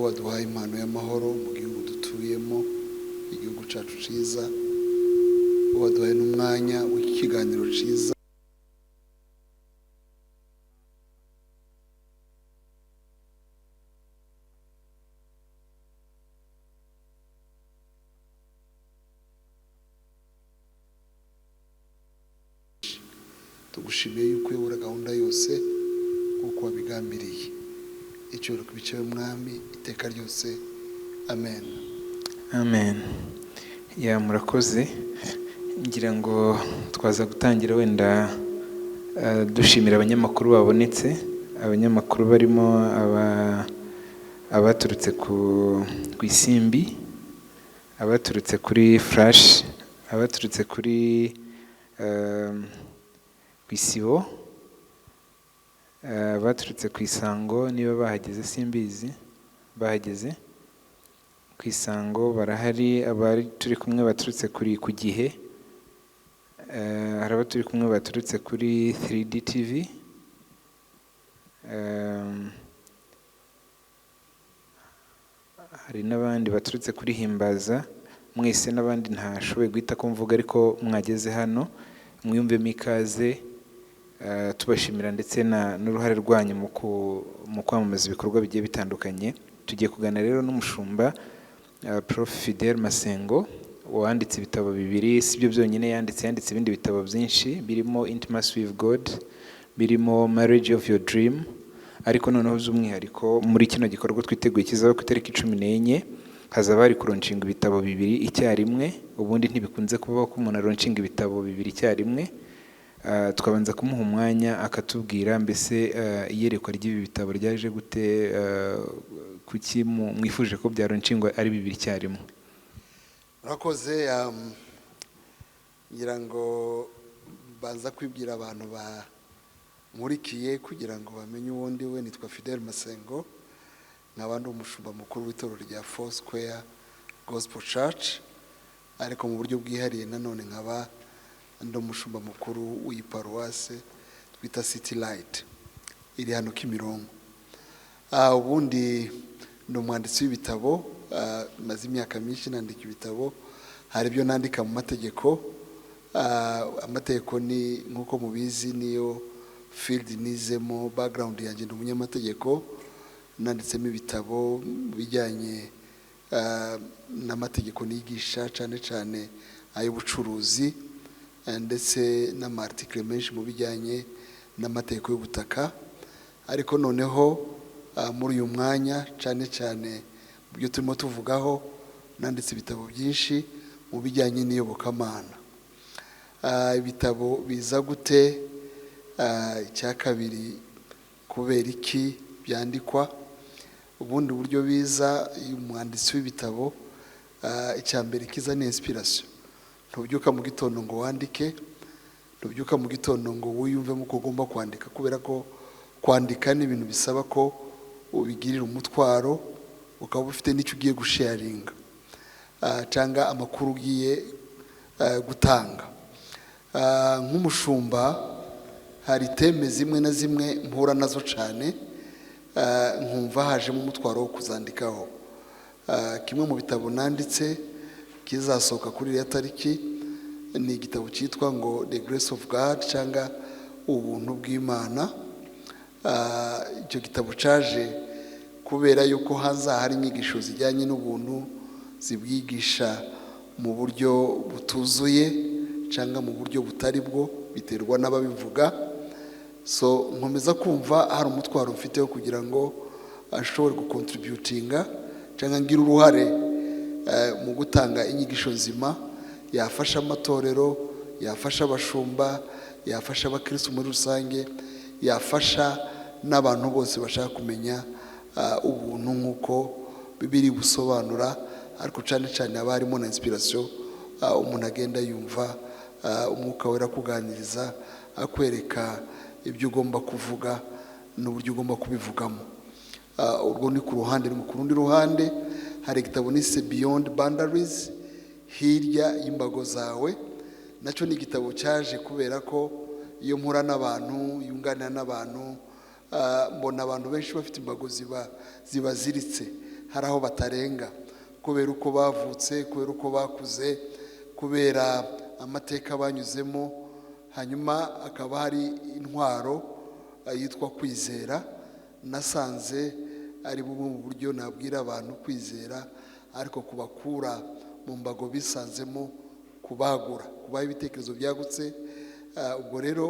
waduhaye impano y'amahoro mu gihugu dutuyemo, igihugu cyacu cyiza, waduhaye n'umwanya w'ikiganiro cyiza tugushimiye yuko uyobora gahunda yose kuko wabigambiriye. Icyoro kubicaye umwami iteka ryose. Amen. Amen. Ya murakoze. Ngira ngo twaza gutangira wenda dushimira abanyamakuru babonetse, abanyamakuru barimo abaturutse ku Isimbi, abaturutse kuri Flash, abaturutse kuri Isibo, baturutse ku Isango, niba bahageze simbizi, bahageze ku Isango barahari. Abari turi kumwe baturutse kuri ku Gihe, hari abaturi kumwe baturutse kuri 3D TV, hari n'abandi baturutse kuri Himbaza. Mwese n'abandi ntashoboye guhita ko mvuga, ariko mwageze hano mwiyumvemo ikaze. Tubashimira ndetse n'uruhare rwanyu mu kwamamaza ibikorwa bigiye bitandukanye. Tugiye kuganira rero n'umushumba Prof Fidèle Masengo, wanditse ibitabo 2. Sibyo byonyine yanditse ibindi bitabo byinshi, birimo Intimacy with God, birimo Marriage of Your Dream, ariko noneho by'umwihariko muri kino gikorwa twiteguye kizaba ku itariki 14 hazaba hari kuronshinga ibitabo 2 icyarimwe. Ubundi ntibikunze kubaho ko umuntu aronshinga ibitabo 2 icyarimwe. Tukabanza kumuha umwanya akatubwira mbese iyerekwa ry'ibi bitabo ryaje gute, kuki mwifuje ko byaronshingwa ari 2 icyarimwe. Murakoze. Ngira ngo banza kwibwira abantu bamurikiye kugira ngo bamenye uwundi we. Nitwa Fidèle Masengo, nk'abandi umushumba mukuru w'itorero rya Foursquare Gospel Church, ariko mu buryo bwihariye nanone nkaba ndi umushumba mukuru w'iyi paruwase twita City Light iri hano Kimironko. Ubundi ndi umwanditsi w'ibitabo, maze imyaka myinshi nandika ibitabo. Hari ibyo nandika mu mategeko. Amategeko ni nk'uko mubizi niyo field nizemo, background yanjye ndi umunyamategeko. Nanditsemo ibitabo bijyanye n'amategeko nigisha, cyane cyane ay'ubucuruzi, ndetse n'amartikle menshi mu bijyanye n'amategeko y'ubutaka. Ariko noneho muri uyu mwanya cyane cyane mu byo turimo tuvugaho, nanditse ibitabo byinshi mu bijyanye n'iyobokamana. Ibitabo biza gute? Icya kabiri, kubera iki byandikwa? Ubundi buryo biza umwanditsi w'ibitabo, icya mbere kiza ni inspiration. Ntubyuka mu gitondo ngo wandike, ntubyuka mu gitondo ngo wiyumvemo ko ugomba kwandika, kubera ko kwandika ni ibintu bisaba ko ubigirira umutwaro, ukaba ufite n'icyo ugiye gusharinga cyangwa amakuru ugiye gutanga. Nk'umushumba hari teme zimwe na zimwe mpura nazo cyane, nkumva hajemo umutwaro wo kuzandikaho. Kimwe mu bitabo nanditse kizasohoka kuri iriya tariki ni igitabo cyitwa ngo The Grace of God, cyangwa ubuntu bw'Imana. Icyo gitabo cyaje kubera yuko haza hari inyigisho zijyanye n'ubuntu zibwigisha mu buryo butuzuye cyangwa mu buryo butari bwo, biterwa n'ababivuga. So nkomeza kumva hari umutwaro mfiteho kugira ngo ashobore gukontributinga cyangwa ngira uruhare mu gutanga inyigisho nzima yafasha amatorero, yafasha abashumba, yafasha abakristo muri rusange, yafasha n'abantu bose bashaka kumenya ubuntu nk'uko Bibiri busobanura, ariko cyane cyane haba harimo na inspiration. Umuntu agenda yumva umwuka wera kuganiriza, akwereka ibyo ugomba kuvuga n'uburyo ugomba kubivugamo. Urwo ni ku ruhande. Ku rundi ruhande hari igitabo nise Beyond Boundaries, hirya y'imbago zawe. Nacyo ni igitabo cyaje kubera ko iyo mpura n'abantu, yunganira n'abantu, mbona abantu benshi bafite imbago zibaziritse. hari aho batarenga kubera uko bavutse, kubera uko bakuze, kubera amateka banyuzemo. Hanyuma hakaba hari intwaro yitwa kwizera. Nasanze ari bumwe mu buryo nabwira abantu kwizera, ariko kubakura mu mbago bisanzemo, kubagura, kubaha ibitekerezo byagutse. Ubwo rero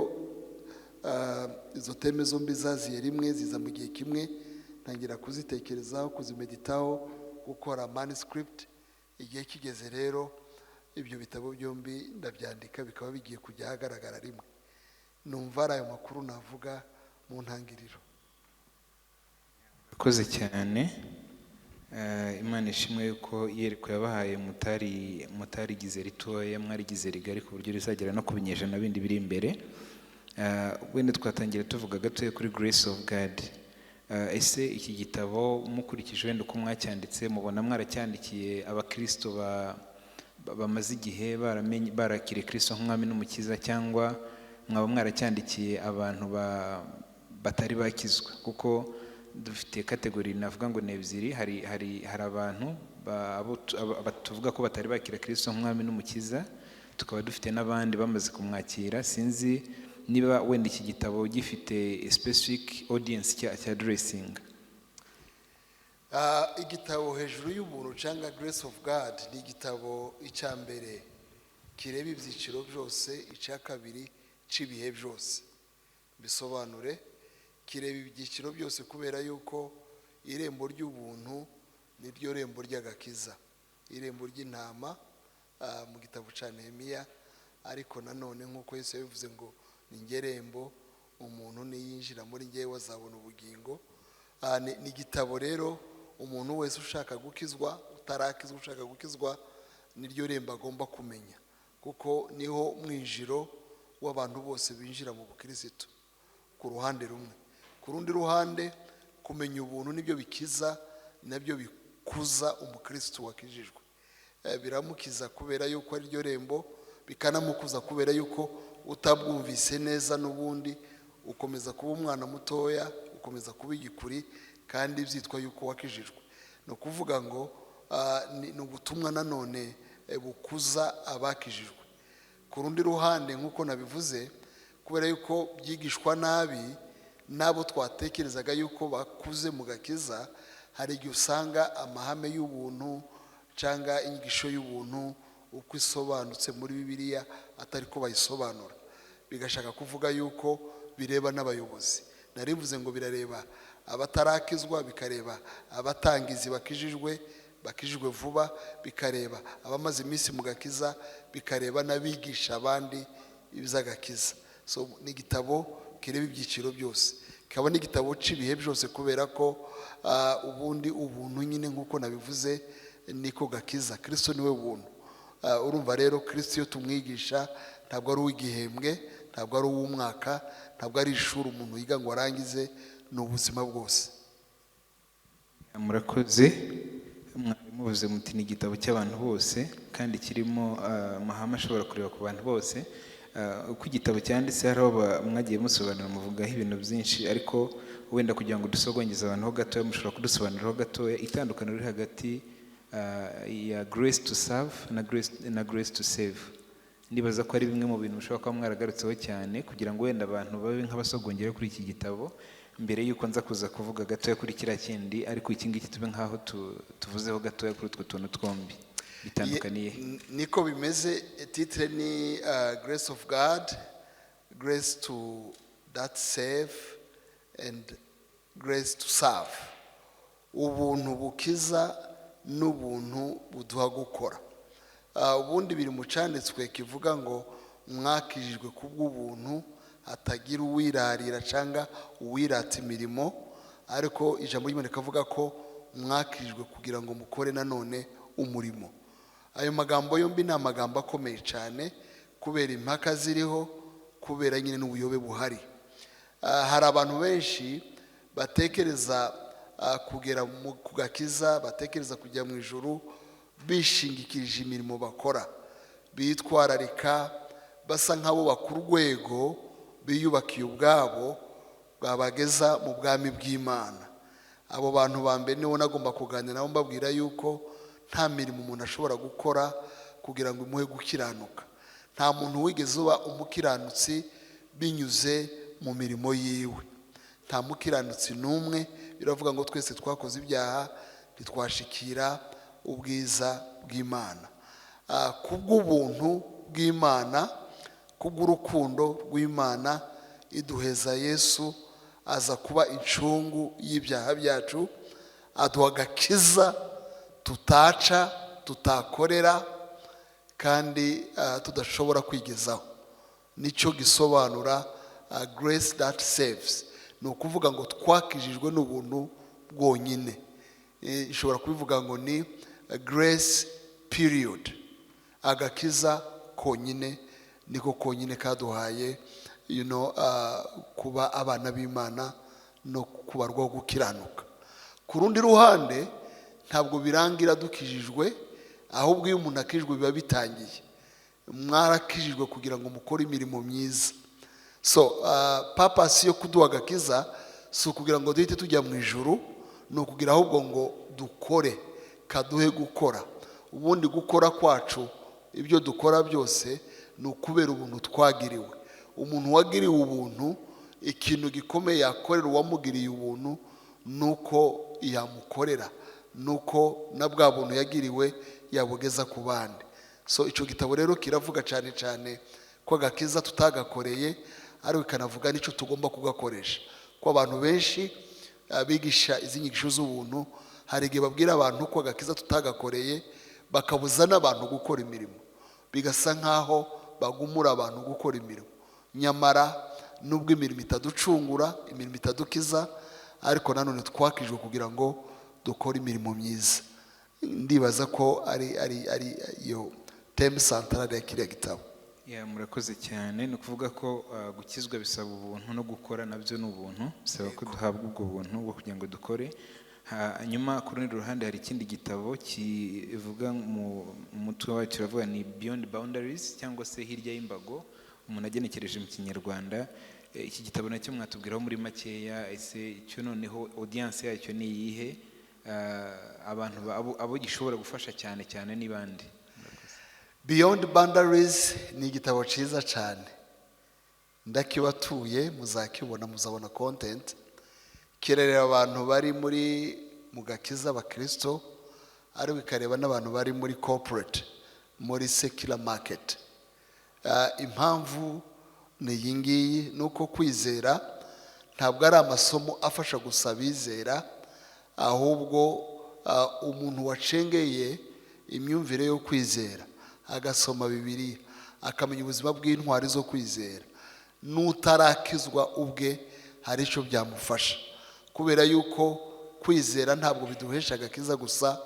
izo teme zombi zaziye rimwe, ziza mu gihe kimwe, ntangira kuzitekerezaho, kuzimeditaho, gukora manuscript. Igihe kigeze rero ibyo bitabo byombi ndabyandika, bikaba bigiye kujya ahagaragara rimwe. Numva ari ayo makuru navuga mu ntangiriro. Urakoze cyane. Imana ishimwe yuko yereko yabahaye mutarigize ritoya, mwarigize rigari ku buryo rizagera no ku binyejana bindi biri imbere. Wenda twatangira tuvuga gatoya kuri Grace of God. Ese iki gitabo mukurikije wenda uko mwacyanditse, mubona mwaracyandikiye abakristo bamaze igihe barakire Kristo nk'umwami n'umukiza, cyangwa mwaba mwaracyandikiye abantu batari bakizwa? Kuko dufite kategori navuga ngo ni ebyiri. Hari abantu tuvuga ko batari bakira Kristo nk'umwami n'umukiza, tukaba dufite n'abandi bamaze kumwakira. Sinzi niba wenda iki gitabo gifite specific audience cya addressing. Igitabo hejuru y'ubuntu cyangwa Grace of God ni igitabo icya mbere kireba ibyiciro byose, icya kabiri cy'ibihe byose. Bisobanure, kireba ibyiciro byose kubera yuko irembo ry'ubuntu niryo rembo ry'agakiza, irembo ry'intama mu gitabo cya Nehemiya. Ariko nanone nk'uko Yesu yabivuze ngo ni njye rembo, umuntu niyinjira muri njyewe azabona ubugingo. Ni igitabo rero umuntu wese ushaka gukizwa, utarakizwa, ushaka gukizwa, niryo rembo agomba kumenya, kuko niho mwinjiro w'abantu bose binjira mu bukirisitu. Ku ruhande rumwe, ku rundi ruhande kumenya ubuntu nibyo bikiza, nabyo bikuza umukirisitu wakijijwe. Biramukiza kubera yuko ari ryo rembo, bikanamukuza kubera yuko utabwumvise neza n'ubundi ukomeza kuba umwana mutoya, ukomeza kuba igikuri, kandi byitwa yuko wakijijwe. Ni ukuvuga ngo ni ubutumwa nanone bukuza abakijijwe. Ku rundi ruhande nk'uko nabivuze, kubera yuko byigishwa nabi n'abo twatekerezaga yuko bakuze mu gakiza, hari igihe usanga amahame y'ubuntu cyangwa inyigisho y'ubuntu uko isobanutse muri Bibiliya atari ko bayisobanura. Bigashaka kuvuga yuko bireba n'abayobozi. Narivuze ngo birareba abatarakizwa, bikareba abatangizi bakijijwe vuba, bikareba abamaze iminsi mu gakiza, bikareba n'abigisha abandi iby'agakiza. So ni igitabo kireba ibyiciro byose, kikaba n'igitabo cy'ibihe byose, kubera ko ubundi ubuntu nyine nk'uko nabivuze niko gakiza. Kristo niwe buntu. Urumva rero Kristo iyo tumwigisha ntabwo ari uw'igihembwe, ntabwo ari uw'umwaka, ntabwo ari ishuri umuntu yiga ngo arangize, ni ubuzima bwose. Murakoze. Mwarimu uvuze muti ni igitabo cy'abantu bose kandi kirimo amahame ashobora kureba ku bantu bose. Uko igitabo cyanditse hari aho mwagiye musobanura, muvugaho ibintu byinshi, ariko wenda kugira ngo dusogongeze abantu ho gatoya, mushobora kudusobanuriraho gatoya itandukaniro riri hagati ya grace to serve na grace to save. Ndibaza ko ari bimwe mu bintu mushobora kuba mwaragarutseho cyane, kugira ngo wenda abantu babe nk'abasogongera kuri iki gitabo, mbere yuko nza kuza kuvuga gatoya kuri kiriya kindi, ariko iki ngiki tube nk'aho tuvuzeho gatoya kuri utwo tuntu twombi bitandukaniye. Niko bimeze. Titre ni Grace of God, Grace to that save and Grace to serve. Ubuntu bukiza n'ubuntu buduha gukora. Ubundi biri mu cyanditswe kivuga ngo mwakijijwe kubw'ubuntu, hatagira uwirarira cyangwa uwirata imirimo, ariko ijambo ry'Imana rikavuga ko mwakijijwe kugira ngo mukore nanone umurimo. Ayo magambo yombi ni amagambo akomeye cyane, kubera impaka ziriho, kubera nyine n'ubuyobe buhari. Hari abantu benshi batekereza kugera ku gakiza, batekereza kujya mu ijuru bishingikirije imirimo bakora, bitwararika, basa nk'abo bakuru urwego biyubakiye ubwabo bwabageza mu bwami bw'Imana. abo bantu ba mbere nibo nagomba kuganira nabo mbabwira yuko nta mirimo umuntu ashobora gukora kugira ngo imuhe gukiranuka. Nta muntu wigeze uba umukiranutsi binyuze mu mirimo yiwe. Nta mukiranutsi n'umwe. Biravuga ngo twese twakoze ibyaha ntitwashikira ubwiza bw'Imana. Kubw'ubuntu bw'Imana, kubw'urukundo rw'Imana iduheza Yesu aza kuba incungu y'ibyaha byacu, aduha agakiza tutaca, tutakorera kandi tudashobora kwigezaho. Nicyo gisobanura grace that saves. Ni ukuvuga ngo twakijijwe n'ubuntu bwonyine. Ishobora kubivuga ngo ni grace period. Agakiza konyine niko konyine kaduhaye kuba abana b'Imana no kubarwaho gukiranuka. Ku rundi ruhande ntabwo birangira dukijijwe, ahubwo iyo umuntu akijijwe biba bitangiye. Mwarakijijwe kugira ngo mukore imirimo myiza. Purpose yo kuduha agakiza si ukugira ngo duhite tujya mu ijuru, ni ukugira ahubwo ngo dukore, kaduhe gukora. Ubundi gukora kwacu, ibyo dukora byose ni ukubera ubuntu twagiriwe. Umuntu wagiriwe ubuntu, ikintu gikomeye yakorera uwamugiriye ubuntu nuko yamukorera, nuko na bwa buntu yagiriwe yabugeza ku bandi. Icyo gitabo rero kiravuga cyane cyane ko agakiza tutagakoreye, ariko ikanavuga n'icyo tugomba kugakoresha. Ko abantu benshi bigisha izi nyigisho z'ubuntu, hari igihe babwira abantu ko agakiza tutagakoreye, bakabuza n'abantu gukora imirimo, bigasa nk'aho bagumura abantu gukora imirimo. Nyamara nubwo imirimo itaducungura, imirimo itadukiza, ariko nanone twakijwe kugira ngo dukore imirimo myiza. Ndibaza ko ari iyo teme santarare ya kiriya gitabo. Murakoze cyane. Ni ukuvuga ko gukizwa bisaba ubuntu, no gukora nabyo ni ubuntu, bisaba ko duhabwa ubwo buntu bwo kugira ngo dukore. Hanyuma ku rundi ruhande hari ikindi gitabo kivuga mu mutwe wacyo, uravuga ni Beyond Boundaries, cyangwa se hirya y'imbago umuntu agenekereje mu Kinyarwanda. Iki gitabo nacyo mwatubwiraho muri makeya, ese icyo noneho audience yacyo ni iyihe, abantu abo gishobora gufasha cyane cyane ni bande? Beyond Boundaries ni igitabo cyiza cyane, ndakibatuye, muzakibona, muzabona content. Kirerera abantu bari mu gakiza abakristo, ariko ikareba n'abantu bari muri corporate, muri secular market. Impamvu ni iyi ngiyi, nuko kwizera ntabwo ari amasomo afasha gusa abizera, ahubwo umuntu wacengeye imyumvire yo kwizera, agasoma Bibiliya, akamenya ubuzima bw'intwari zo kwizera, n'utarakizwa ubwe hari icyo byamufasha. Kubera yuko kwizera ntabwo biduhesha agakiza gusa,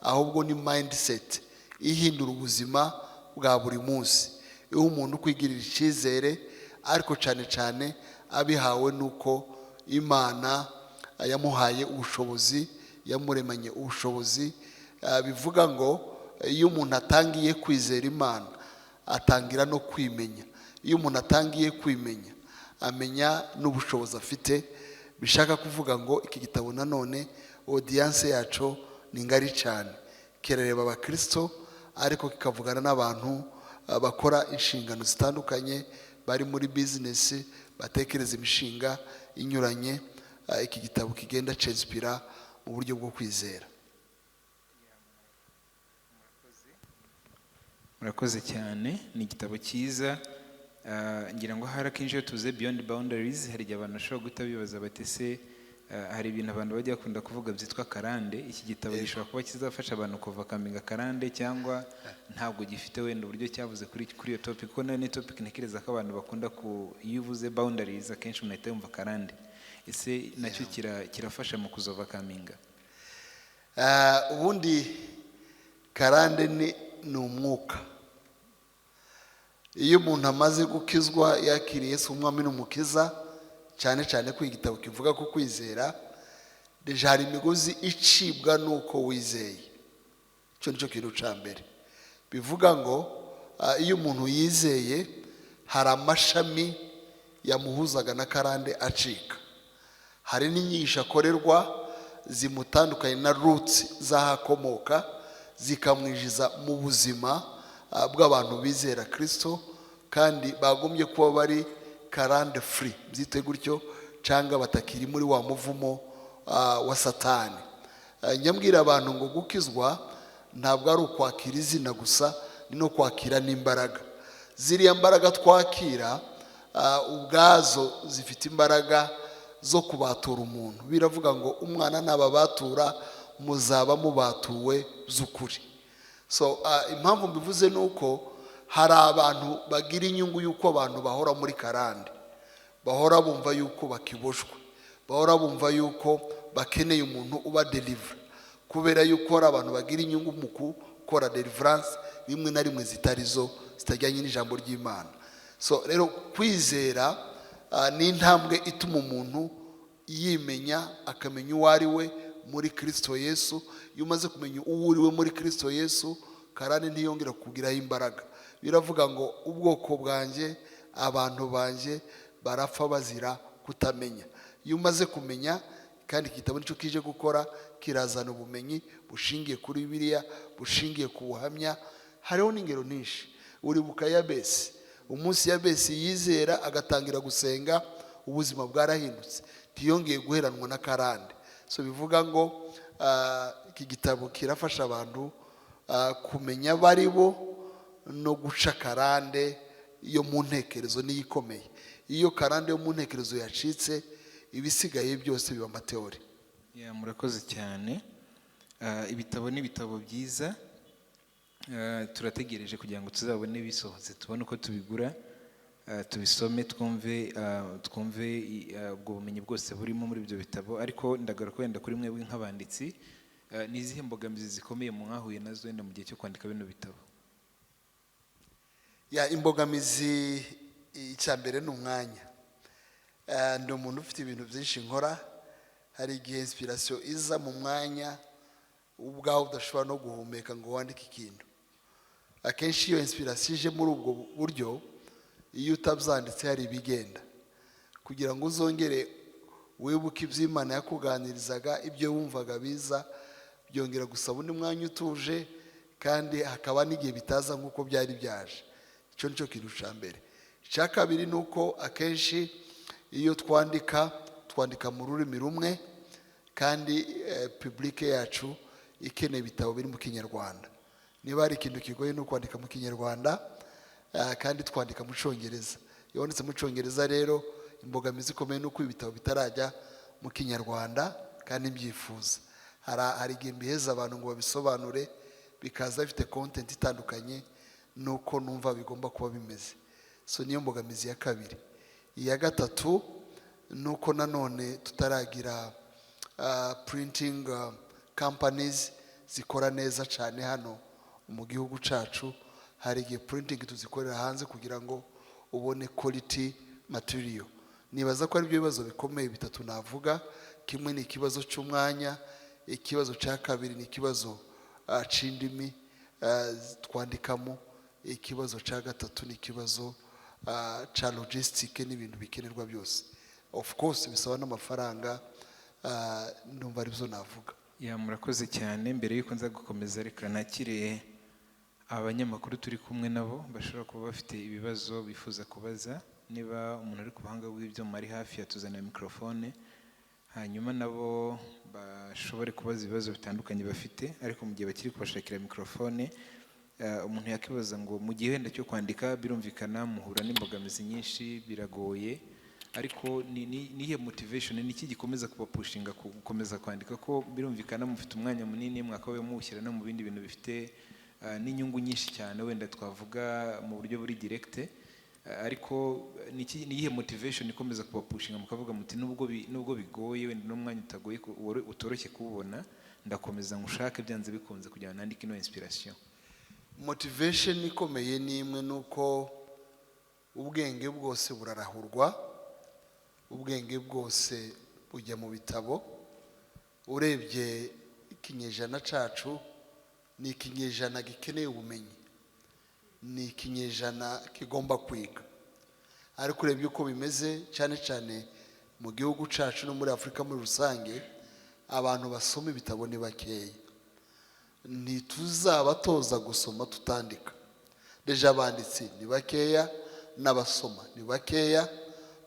ahubwo ni mindset ihindura ubuzima bwa buri munsi. Iyo umuntu kwigirira icyizere, ariko cyane cyane abihawe nuko Imana yamuhaye ubushobozi, yamuremanye ubushobozi. Bivuga ngo iyo umuntu atangiye kwizera Imana, atangira no kwimenya. Iyo umuntu atangiye kwimenya, amenya n'ubushobozi afite. Bishaka kuvuga ngo iki gitabo nanone audience yacu ni ngari cyane, kirareba abakristo, ariko kikavugana n'abantu bakora inshingano zitandukanye, bari muri business, batekereza imishinga inyuranye. Iki gitabo kigenda cyinspira mu buryo bwo kwizera. Murakoze cyane. Ni igitabo cyiza. Ngira ngo hari akenshi iyo tuze Beyond Boundaries, hari igihe abantu bashobora guhita bibaza bati se hari ibintu abantu bajya bakunda kuvuga byitwa karande. Iki gitabo gishobora kuba kizafasha abantu kuva kaminga karande, cyangwa ntabwo gifite wenda uburyo cyavuze kuri iyo topic? Kuko nayo ni topic ntekereza ko abantu bakunda iyo uvuze boundaries akenshi umuntu ahita yumva karande. Ese nacyo kirafasha mu kuzova kaminga? Ubundi karande ni umwuka. Iyo umuntu amaze gukizwa, yakiriye Yesu umwami n'umukiza, cyane cyane ko igitabo kivuga ko kwizera, deja hari imigozi icibwa nuko wizeye. Icyo nicyo kintu cya mbere. Bivuga ngo iyo umuntu yizeye, hari amashami yamuhuzaga na karande acika. Hari n'inyigisho akorerwa zimutandukanye na roots z'ahakomoka, zikamwinjiza mu buzima bw'abantu bizera Kristo kandi bagombye kuba bari karande free, byite gutyo, cyangwa batakiri muri wa muvumo wa Satani. Nyambwira abantu ngo gukizwa ntabwo ari ukwakira izina gusa, ni no kwakira n'imbaraga. Ziriya mbaraga twakira ubwazo zifite imbaraga zo kubatura umuntu. Biravuga ngo umwana nababatura muzaba mubatuwe z'ukuri. So impamvu mbivuze nuko hari abantu bagira inyungu yuko abantu bahora muri karande, bahora bumva yuko bakiboshwe, bahora bumva yuko bakeneye umuntu uba deliver, kubera yuko hari abantu bagira inyungu mu gukora deliverance rimwe na rimwe zitarizo, zitajyanye n'ijambo ry'Imana. So rero kwizera ni intambwe ituma umuntu yimenya, akamenya uwo ari we muri Kristo Yesu. Iyo umaze kumenya uwo uri we muri Kristo Yesu, karande ntiyongera kukugiraho imbaraga. Biravuga ngo ubwoko bwanjye, abantu banjye barapfa bazira kutamenya. Iyo umaze kumenya, kandi igitabo nicyo kije gukora, kirazana ubumenyi bushingiye kuri Bibiliya, bushingiye ku buhamya. Hariho n'ingero nyinshi. Uribuka Yabesi, umunsi Yabesi yizera agatangira gusenga, ubuzima bwarahindutse, ntiyongeye guheranwa na karande. So bivuga ngo iki gitabo kirafasha abantu kumenya bari bo no guca karande yo mu ntekerezo niyo ikomeye. Iyo karande yo mu ntekerezo yacitse, ibisigaye byose biba amateori. Murakoze cyane. Ibitabo ni ibitabo byiza, turategereje kugira ngo tuzabone bisohotse, tubone uko tubigura, tubisome, twumve ubwo bumenyi bwose burimo muri ibyo bitabo. Ariko ndagaruka wenda kuri mwebwe nk'abanditsi, ni izihe mbogamizi zikomeye mwahuye nazo wenda mu gihe cyo kwandika bino bitabo? Imbogamizi icya mbere ni umwanya. Ndi umuntu ufite ibintu byinshi nkora, hari igihe inspiration iza mu mwanya ubwawe udashobora no guhumeka ngo wandike ikintu. Akenshi iyo inspiration ije muri ubwo buryo, iyo utabyanditse hari ibigenda, kugira ngo uzongere wibuke iby'Imana yakuganirizaga, ibyo wumvaga biza byongera gusaba undi mwanya utuje, kandi hakaba n'igihe bitaza nk'uko byari byaje. Icyo nicyo kintu cya mbere. Icya kabiri ni uko akenshi iyo twandika mu rurimi rumwe, kandi publike yacu ikeneye ibitabo biri mu Kinyarwanda. Niba hari ikintu kigoye ni ukwandika mu Kinyarwanda, kandi twandika mu Cyongereza. Iyo wanditse mu Cyongereza rero, imbogamizi ikomeye ni uko ibitabo bitarajya mu Kinyarwanda kandi mbyifuza. Hari igihe mbiheza abantu ngo babisobanure, bikaza bifite content itandukanye nuko numva bigomba kuba bimeze. So niyo mbogamizi ya kabiri. Iya gatatu nuko nanone tutaragira printing companies zikora neza cyane hano mu gihugu cyacu. Hari igihe printing tuzikorera hanze kugira ngo ubone quality material. Nibaza ko ari byo bibazo bikomeye bitatu navuga. Kimwe ni ikibazo cy'umwanya, ikibazo cya kabiri ni ikibazo c'indimi twandikamo, ikibazo cya gatatu ni ikibazo cha logistique n'ibintu bikenerwa byose. Of course bisaba n'amafaranga, ndumva ari byo navuga. Murakoze cyane. Mbere yuko nza gukomeza, reka nakire abanyamakuru turi kumwe nabo bashobora kuba bafite ibibazo bifuza kubaza. Niba umuntu ari ku buhanga bw'ibyuma ari hafi yatuzanira mikrofone, hanyuma nabo bashobore kubaza ibibazo bitandukanye bafite. Ariko mu gihe bakiri kubashakira mikrofone, umuntu yakibaza ngo mu gihe wenda cyo kwandika birumvikana muhura n'imbogamizi nyinshi, biragoye, ariko nihe motivation, ni iki gikomeza kubapushinga gukomeza kwandika? Ko birumvikana mufite umwanya munini, mwakabaye muwushyira no mu bindi bintu bifite n'inyungu nyinshi cyane, wenda twavuga mu buryo buri direct, ariko nihe motivation ikomeza kubapushinga mukavuga muti nubwo bigoye, wenda n'umwanya utagoye utoroshye kuwubona, ndakomeza ngushake byanze bikunze kugira ngo nandike ino inspiration? Motivation ikomeye ni imwe, nuko ubwenge bwose burarahurwa, ubwenge bwose bujya mu bitabo. Urebye ikinyejana cyacu ni ikinyejana gikeneye ubumenyi, ni ikinyejana kigomba kwiga. Ariko urebye uko bimeze cyane cyane mu gihugu cyacu no muri Afurika muri rusange, abantu basoma ibitabo ni bakeya, ntituzabatoza gusoma tutandika. Deja abanditsi ni bakeya n'abasoma ni bakeya.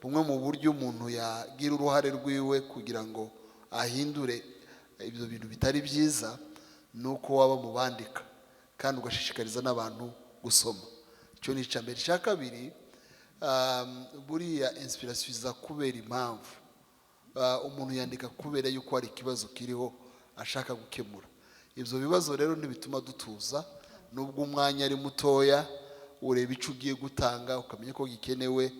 Bumwe mu buryo umuntu yagira uruhare rwiwe kugira ngo ahindure ibyo bintu bitari byiza ni uko waba mu bandika kandi ugashishikariza n'abantu gusoma. Icyo ni icya mbere. Icya kabiri, buriya inspiration iza kubera impamvu. Umuntu yandika kubera yuko hari ikibazo kiriho ashaka gukemura. Ibyo bibazo rero ntibituma dutuza, nubwo umwanya ari mutoya ureba icyo ugiye gutanga ukamenya ko gikenewe.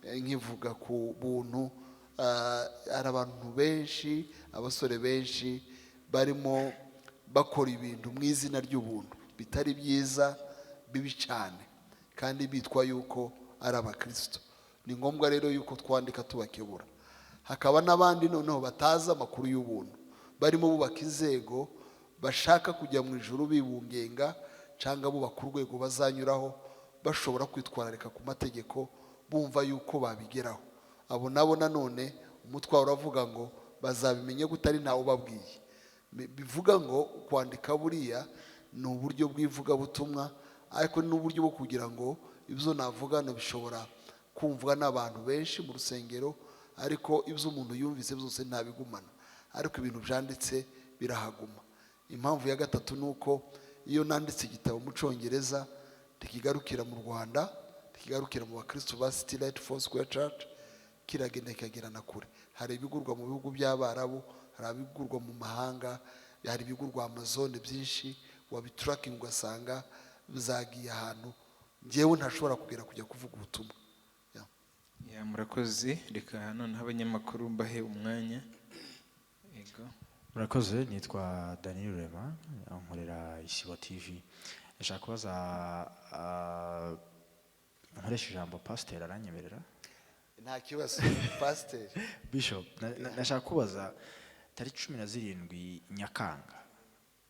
Nkivuga ku buntu, hari abantu benshi, abasore benshi barimo bakora ibintu mu izina ry'ubuntu bitari byiza, bibi cyane, kandi bitwa yuko ari abakristo. Ni ngombwa rero yuko twandika tubakebura. Hakaba n'abandi noneho batazi amakuru y'ubuntu, barimo bubaka inzego, bashaka kujya mu ijuru bibungenga, cyangwa bubaka urwego bazanyuraho bashobora kwitwararika ku mategeko, bumva yuko babigeraho. Abo nabo nanone umutwaro uravuga ngo bazabimenye gutari ntawe ubabwiye. Bivuga ngo kwandika buriya ni uburyo bw'ivugabutumwa, ariko ni n'uburyo bwo kugira ngo ibyo navuga bishobora kumvwa n'abantu benshi mu rusengero, ariko ibyo umuntu yumvise byose ntabigumana, ariko ibintu byanditse birahaguma. Impamvu ya gatatu ni uko iyo nanditse igitabo mu Cyongereza ntikigarukira mu Rwanda, ntikigarukira mu bakristo ba City Light Foursquare Church, kiragenda kikagera na kure. Hari ibigurwa mu bihugu by'Abarabu, hari ibigurwa mu mahanga, hari ibigurwa Amazon byinshi, wabiturakinga ugasanga bizagiye ahantu njyewe ntashobora kujya kuvuga ubutumwa. Murakoze. Reka noneho abanyamakuru mbahe umwanya. Yego. Murakoze. Nitwa Daniel Rema, nkorera Isibo TV. Ndashaka kubaza, nkoresha ijambo pasiteri aranyemerera? Nta kibazo. Pasiteri Bishop, ndashaka kubaza, tariki 17 Nyakanga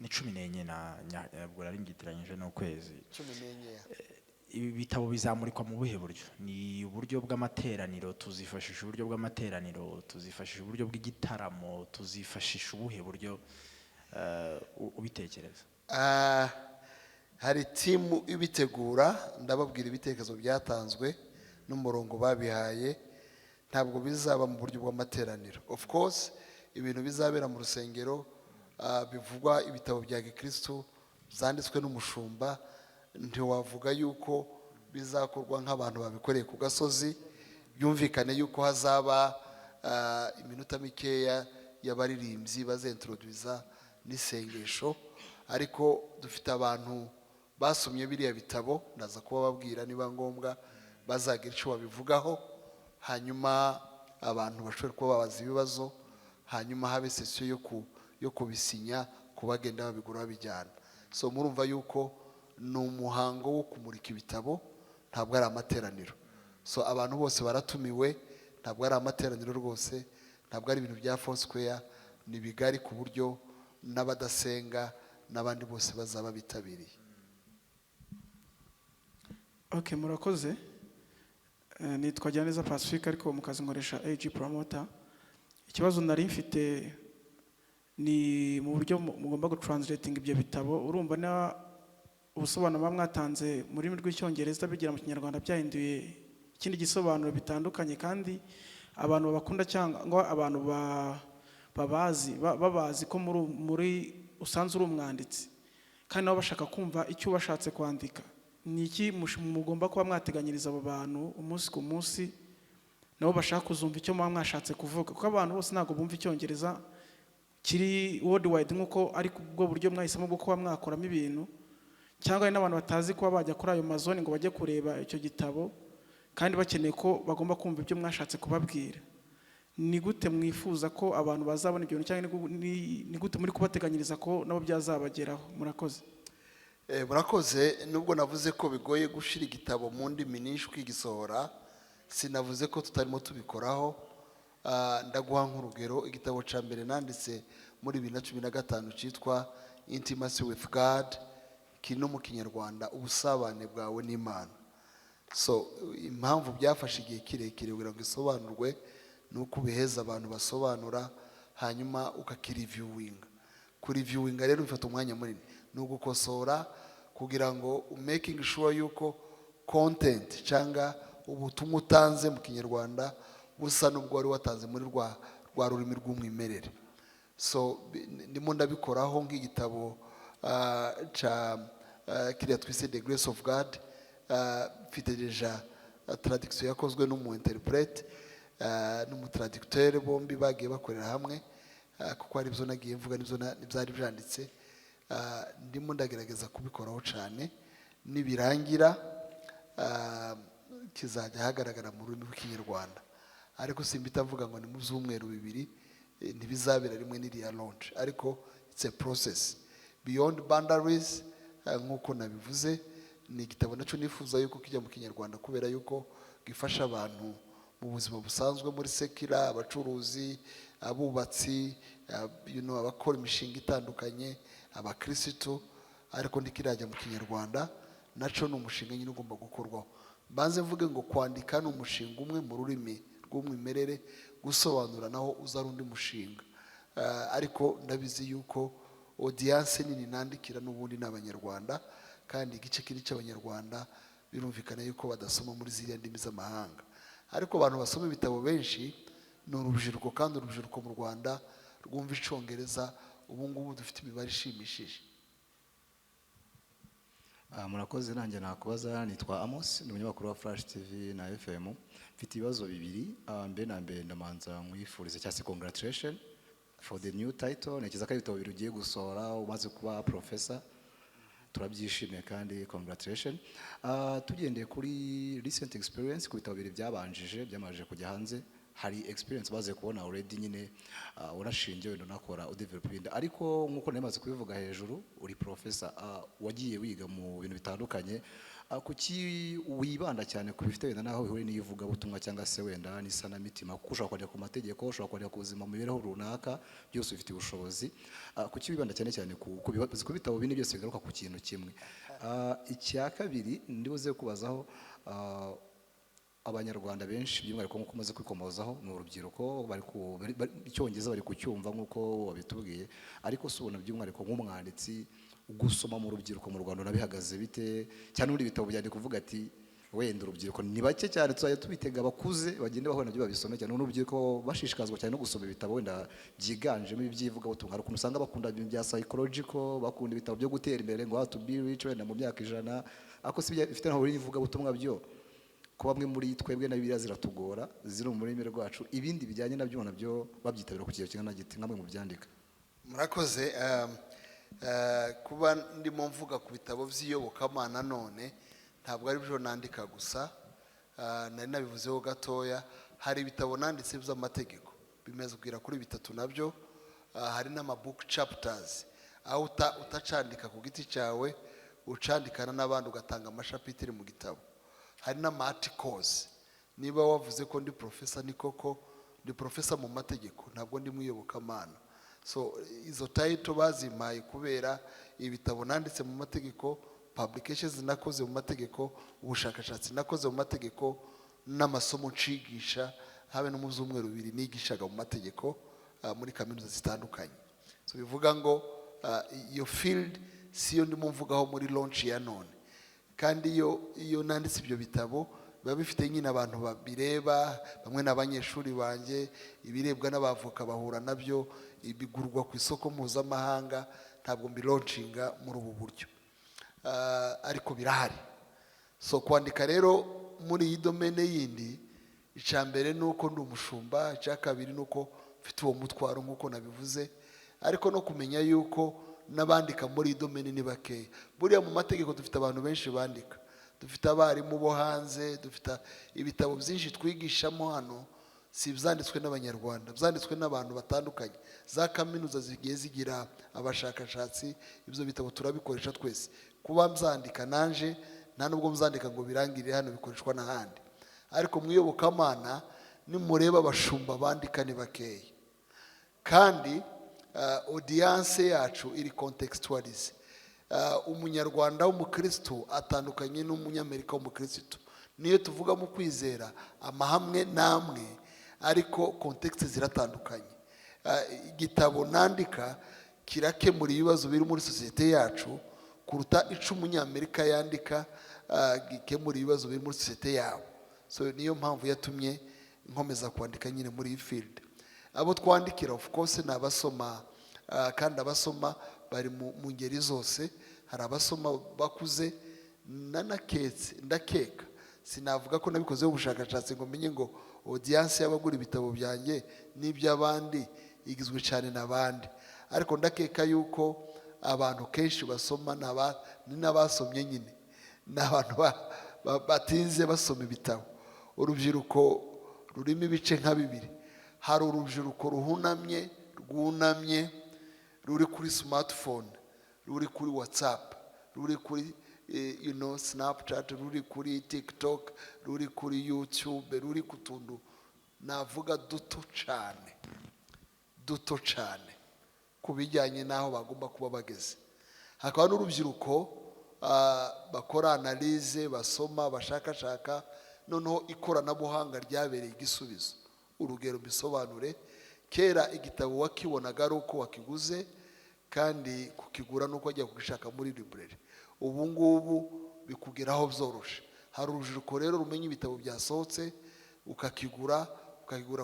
ni 14 nabwo nari ngiteranyije n'ukwezi 14. Ibi bitabo bizamurikwa mu buhe buryo? Ni uburyo bw'amateraniro, tuzifashisha uburyo bw'amateraniro, tuzifashisha uburyo bw'igitaramo, tuzifashisha ubuhe buryo ubitekereza? Hari timu ibitegura, ndababwira ibitekerezo byatanzwe n'umurongo babihaye. Ntabwo bizaba mu buryo bw'amateraniro. Of course ibintu bizabera mu rusengero, bivugwa ibitabo bya Gikristo byanditswe n'umushumba, ntiwavuga yuko bizakorwa nk'abantu babikoreye ku gasozi. Byumvikane yuko hazaba iminota mikeya y'abaririmbyi bazentroduza n'isengesho, ariko dufite abantu basomye biriya bitabo, ndaza kuba babwira niba ngombwa bazagira icyo babivugaho, hanyuma abantu bashobora kuba babaza ibibazo, hanyuma habe sesiyo yo kubisinya, kubagenda babigura babijyana. So murumva yuko ni umuhango wo kumurika ibitabo, ntabwo ari amateraniro. So abantu bose baratumiwe, ntabwo ari amateraniro rwose, ntabwo ari ibintu bya Foursquare, ni bigari ku buryo n'abadasenga n'abandi bose bazaba bitabiriye. Okay, murakoze. Nitwa Janeza Pacifique, ariko mu kazi nkoresha AG Promoter. Ikibazo nari mfite ni mu buryo mugomba gutranslating ibyo bitabo. Urumva na ubusobanuro mwatanze mu rurimi rw'icyongereza bigira mu kinyarwanda byahinduye ikindi gisobanuro bitandukanye, kandi abantu bakunda cyangwa abantu babazi ko muri usanzwe uri umwanditsi, kandi nabo bashaka kumva icyo bashatse kwandika. Ni iki mugomba kuba mwateganyiriza abo bantu umunsi ku munsi, nabo bashaka kuzumva icyo mwashatse kuvuga? Kuko abantu bose ntabwo bumva icyongereza kiri worldwide nk'uko ari bwo buryo mwahisemo bwo kuba mwakoramo ibintu, cyangwa hari n'abantu batazi kuba bajya kuri ayo mazone ngo bajye kureba icyo gitabo, kandi bakeneye ko bagomba kumva ibyo mwashatse kubabwira. Ni gute mwifuza ko abantu bazabona ibyo bintu, cyangwa ni gute muri kubateganyiriza ko nabo byazabageraho? Murakoze. Murakoze. Nubwo navuze ko bigoye gushira igitabo mu ndimi nyinshi gisohora, sinavuze ko tutarimo tubikoraho. Ndaguha nk'urugero, igitabo cya mbere nanditse muri 2015 cyitwa Intimacy with God, kiri no mu Kinyarwanda, ubusabane bwawe n'Imana. So impamvu byafashe igihe kirekire kugira ngo isobanurwe ni uko biheza abantu basobanura, hanyuma ukakiriviewinga. Kuriviewinga rero bifata umwanya munini, ni ugukosora kugira ngo making sure yuko content cyangwa ubutumwa utanze mu kinyarwanda busa n'ubwo wari watanze muri rwa rurimi rw'umwimerere. So ndimo ndabikoraho nk'igitabo ca kiriya twise The Grace of God, mfite deja traduction yakozwe n'umu interprete n'umu traducteur, bombi bagiye bakorera hamwe kuko ari byo nagiye mvuga n'ibyari byanditse. Ndimo ndagerageza kubikoraho cyane, nibirangira kizajya hagaragara mu rurimi rw'ikinyarwanda, ariko simbita mvuga ngo ni mu byumweru bibiri, ntibizabera rimwe n'iriya launch, ariko it's a process beyond boundaries. Nk'uko nabivuze, ni igitabo nacyo nifuza yuko kijya mu kinyarwanda kubera yuko gifasha abantu mu buzima busanzwe muri sekira, abacuruzi, abubatsi, abakora imishinga itandukanye, abakirisitu, ariko ndikirajya mu kinyarwanda nacyo ni umushinga nyine ugomba gukorwaho. Banze mvuge ngo kwandika ni umushinga umwe mu rurimi rw'umwimerere, gusobanura naho uza ari undi mushinga. Ariko ndabizi yuko audience nini nandikira n'ubundi n'abanyarwanda, kandi igice kiri cy'abanyarwanda birumvikana yuko badasoma muri ziriya ndimi z'amahanga, ariko abantu basoma ibitabo benshi ni urubyiruko, kandi urubyiruko mu Rwanda rwumva icyongereza ubu ngubu dufite imibare ishimishije. Murakoze. Nanjye nakubaza, nitwa Amos, ni umunyamakuru wa Flash TV na FM. Mfite ibibazo bibiri. Mbere na mbere ndamanza mwifurize cyangwa se congratulation for the new title. Nekiza ko ibitabo bibiri ugiye gusohora umaze kuba professor, turabyishimiye kandi congratulation. Tugendeye kuri recent experience ku bitabo bibiri byabanjije byamaje kujya hanze, hari experience baze kubona already nyine urashingiye wenda nakora udevelop ibindi, ariko nkuko nemaze kubivuga hejuru uri professor, wagiye wiga mu bintu bitandukanye, kuki wibanda cyane ku bifite wenda naho bihuri n'ivuga butumwa cyangwa se wenda n'isanamitima, kuko ushobora kwandika ku mategeko, ushobora kwandika ku buzima mu mibereho runaka, byose bifite ubushobozi. Kuki wibanda cyane cyane ku bitabo bine byose bigaruka ku kintu kimwe? Icya kabiri ndibuze kubazaho, abanyarwanda benshi by'umwihariko nk'uko umaze kwikomozaho ni urubyiruko, icyongereza bari kucyumva nk'uko wabitubwiye, ariko si ubona by'umwihariko nk'umwanditsi gusoma mu rubyiruko mu Rwanda nabihagaze bite? Cyane ubundi ibitabo byandika kuvuga ati wenda urubyiruko ni bake cyane, tuzajya tubitega abakuze bagende bahura nabyo babisome cyane, n'urubyiruko bashishikazwa cyane no gusoma ibitabo wenda byiganjemo ibyivugabutumwa. Hari ukuntu usanga bakunda ibintu bya psychological, bakunda ibitabo byo gutera imbere ngo how to be rich wenda mu myaka 100, ariko si bifite naho ivugabutumwa byo ko bamwe muri twebwe na Bibiliya ziratugora, ziri mu rurimi rwacu, ibindi bijyanye nabyo nabyo babyitabira ku kigero kingana giti nkamwe mu byandika. Murakoze. Kuba ndimo mvuga ku bitabo by'iyobokamana none ntabwo ari byo nandika gusa, nari nabivuzeho gatoya. Hari ibitabo nanditse by'amategeko bimeze kugira kuri 3 nabyo. Hari n'amabook chapters aho utacandika ku giti cyawe, ucandikana n'abandi ugatanga amashapitire mu gitabo. Hari n'ama-articles. Niba wavuze ko ndi professor, ni koko ndi professor mu mategeko, ntabwo ndi mu iyobokamana. So izo title bazimpaye kubera ibitabo nanditse mu mategeko, publications nakoze mu mategeko, ubushakashatsi nakoze mu mategeko, n'amasomo nshigisha, habe no mu byumweru bibiri nigishaga mu mategeko muri kaminuza zitandukanye. So bivuga ngo iyo field siyo ndimo mvugaho muri launch ya none, kandi iyo nanditse ibyo bitabo biba bifite nyine abantu babireba, bamwe n'abanyeshuri banjye, ibirebwa n'abavoka bahura nabyo, ibigurwa ku isoko mpuzamahanga. Ntabwo mbilauncinga muri ubu buryo, ariko birahari. So kwandika rero muri iyi domene yindi, icya mbere ni uko ndi umushumba, icya kabiri ni uko mfite uwo mutwaro nk'uko nabivuze, ariko no kumenya yuko n'abandika muri iyi domene ni bakeya. Buriya mu mategeko dufite abantu benshi bandika, dufite abarimu bo hanze, dufite ibitabo byinshi twigishamo hano, si byanditswe n'abanyarwanda, byanditswe n'abantu batandukanye. Za kaminuza zigiye zigira abashakashatsi, ibyo bitabo turabikoresha twese. Kuba mzandika nanje nta nubwo mzandika ngo birangire hano, bikoreshwa n'ahandi. Ariko mu iyobokamana nimureba abashumba bandika ni bakeya, kandi audience yacu iri contextualize. Umunyarwanda w'umukristo atandukanye n'umunyamerika w'umukristo. Niyo tuvuga mu kwizera amahame namwe, ariko context ziratandukanye. igitabo nandika kirakemura ibibazo biri muri sosiyete yacu kuruta ico umunyamerika yandika gikemura ibibazo biri muri sosiyete yabo. So niyo mpamvu yatumye nkomeza kwandika nyine muri iyi field. Abo twandikira of course ni abasoma, kandi abasoma bari mu ngeri zose. Hari abasoma bakuze, ndakeka sinavuga ko nabikozeho ubushakashatsi ngo menye ngo audience y'abagura ibitabo byanjye n'iby'abandi igizwe cyane n'abandi, ariko ndakeka yuko abantu kenshi basoma ni n'abasomye nyine, n'abantu batinze basoma ibitabo. Urubyiruko rurimo ibice nka bibiri. Hari urubyiruko rwunamye ruri kuri smartphone, ruri kuri WhatsApp, ruri kuri Snapchat, ruri kuri TikTok, ruri kuri YouTube, ruri ku tuntu navuga duto cyane ku bijyanye n'aho bagomba kuba bageze. Hakaba n'urubyiruko bakora analize, basoma, bashakashaka, noneho ikoranabuhanga ryabereye igisubizo. Urugero mbisobanure, kera igitabo wakibonaga ari uko wakiguze, kandi kukigura nuko wajya kugishaka muri library. Ubu ngubu bikugeraho byoroshe. Hari urubyiruko rero rumenya ibitabo byasohotse, ukakigura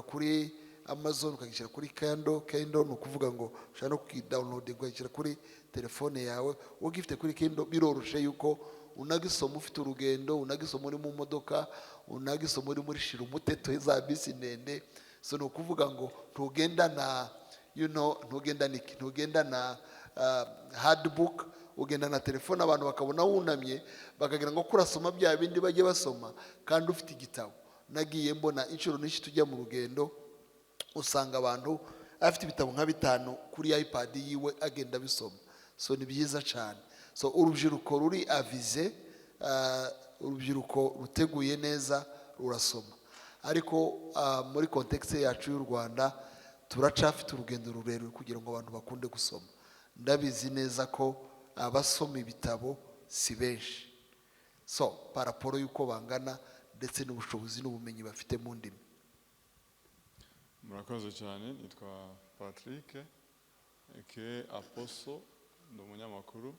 kuri Amazon, ukagishyira kuri Kindle, ni ukuvuga ngo ushobora no kukidownload ukagishyira kuri telefone yawe. Ugifite kuri Kindle biroroshe yuko unagisoma ufite urugendo, unagisoma uri mu modoka, unagisoma uri muri shira umuteto za bisi ndende. So ni ukuvuga ngo ntugenda na hard book, ugenda na telefone. Abantu bakabona wunamye bakagira ngo kurasoma bya bindi bajye basoma, kandi ufite igitabo. Nagiye mbona inshuro nyinshi tujya mu rugendo, usanga abantu afite ibitabo nka 5 kuri iPad yiwe agenda bisoma. So ni byiza cyane. So urubyiruko ruri avize, urubyiruko ruteguye neza rurasoma. Ariko muri context yacu y'u Rwanda turacafite urugendo rurerure kugira ngo abantu bakunde gusoma. Ndabizi neza ko abasoma ibitabo si benshi, so paraporo y'uko bangana ndetse n'ubushobozi n'ubumenyi bafite mu ndimi. Murakoze cyane. Nitwa Patrick Aposo, ndi umunyamakuru.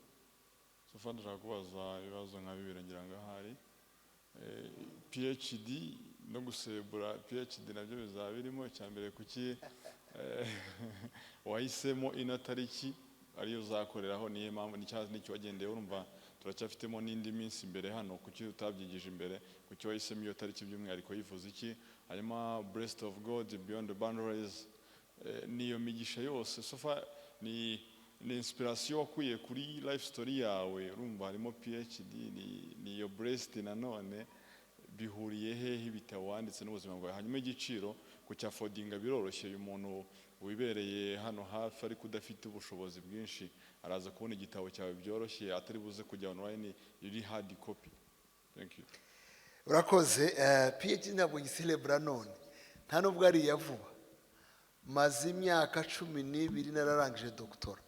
Sofa ndashaka kubaza ibibazo nka bibiri ngira ngo ahari. PhD no gusebura PhD nabyo bizaba birimo. Icyambere kuki wahisemo ino tariki ariyo uzakoreraho, niye mpamvu n'icyo wagendeye? Urumva turacyafitemo n'indi minsi imbere hano, kuki utabyigije imbere? Kuki wahisemo iyo tariki by'umwihariko? yifuza iki? Hanyuma Breast of God, Beyond the Boundaries, niyo migisha yose sofa ni inspiration wakuye kuri life story yawe. Urumva harimo PhD niyo breast, nanone bihuriye hehe ibitabo wanditse n'ubuzima bwawe? Hanyuma igiciro ku cyafodinga biroroshye, uyu muntu wibereye hano hafi ariko udafite ubushobozi bwinshi araza kubona igitabo cyawe byoroshye, atari buze kujya online, iri hard copy. Thank you. Urakoze. PhD ntabwo ngiselebra none, nta nubwo ari ya vuba. Maze imyaka 12 nararangije doctora.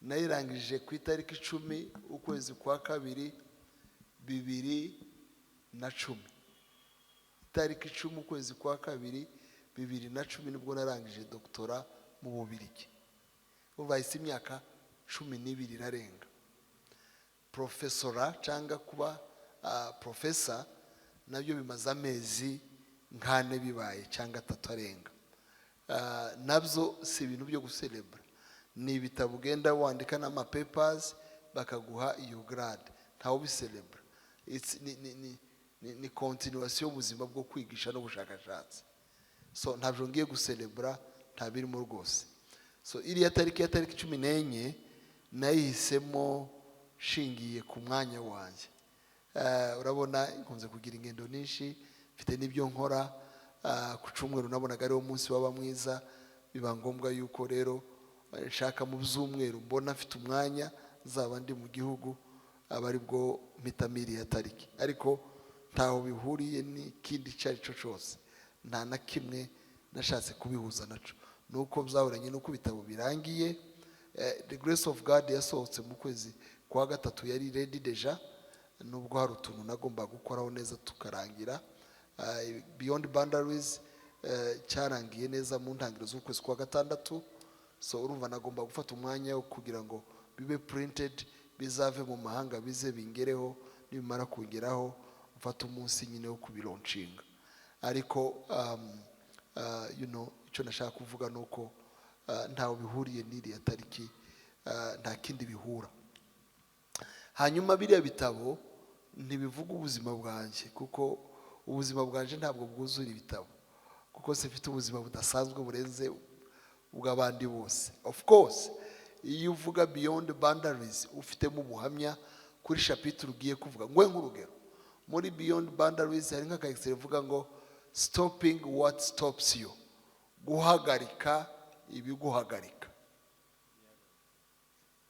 Nayirangije ku itariki 10 ukwezi kwa 2 2010. Itariki 10 ukwezi kwa 2 2010 nibwo narangije doctora mu Bubiligi. Uva isi imyaka 12 irarenga. Professora cyangwa kuba professor nabyo bimaze amezi nkane bibaye cyangwa 3 arenga. Nabyo si ibintu byo guselebra, ni ibitabo ugenda wandika n'ama papers bakaguha iyo grade, ntawo biselebra. Ni continuation y'ubuzima bwo kwigisha no bushakashatsi. So ntabwo ngiye guselebra, ntabirimo rwose. So iriya tariki 14 nayihisemo shingiye ku mwanya wanjye. Urabona nkunze kugira ingendo nyinshi, mfite n'ibyo nkora. Ku cyumweru nabonaga ariwo munsi waba mwiza, biba ngombwa yuko rero nshaka mu byumweru mbona mfite umwanya zaba ndi mu gihugu, abari bwo mitamiri ya tariki. Ariko ntaho bihuriye n'ikindi cyarico cyose, nta na kimwe nashatse kubihuza naco. Nuko byahuranye nuko bitabo birangiye. The Grace of God yasohotse mu kwezi kwa 3 yari ready deja, nubwo hari utuntu nagomba gukoraho neza tukarangira. Beyond Boundaries cyarangiye neza mu ntangiriro z'ukwezi kwa gatandatu. So urumva nagomba gufata umwanya wo kugira ngo bibe printed, bizave mu mahanga, bize bingereho, nibimara kungeraho mfata umunsi nyine wo kubilauncinga. Ariko icyo nashaka kuvuga ni uko ntawe bihuriye n'iriya tariki, nta kindi bihura. Hanyuma biriya bitabo ntibivuga ubuzima bwanjye, kuko ubuzima bwanjye ntabwo bwuzura ibitabo, kuko sifite ubuzima budasanzwe burenze ubw'abandi bose. Of course iyo uvuga beyond boundaries ufitemo ubuhamya kuri chapitre ugiye kuvuga. Ngwe nk'urugero muri beyond boundaries hari nk'akagisere uvuga ngo stopping what stops you, guhagarika ibiguhagarika.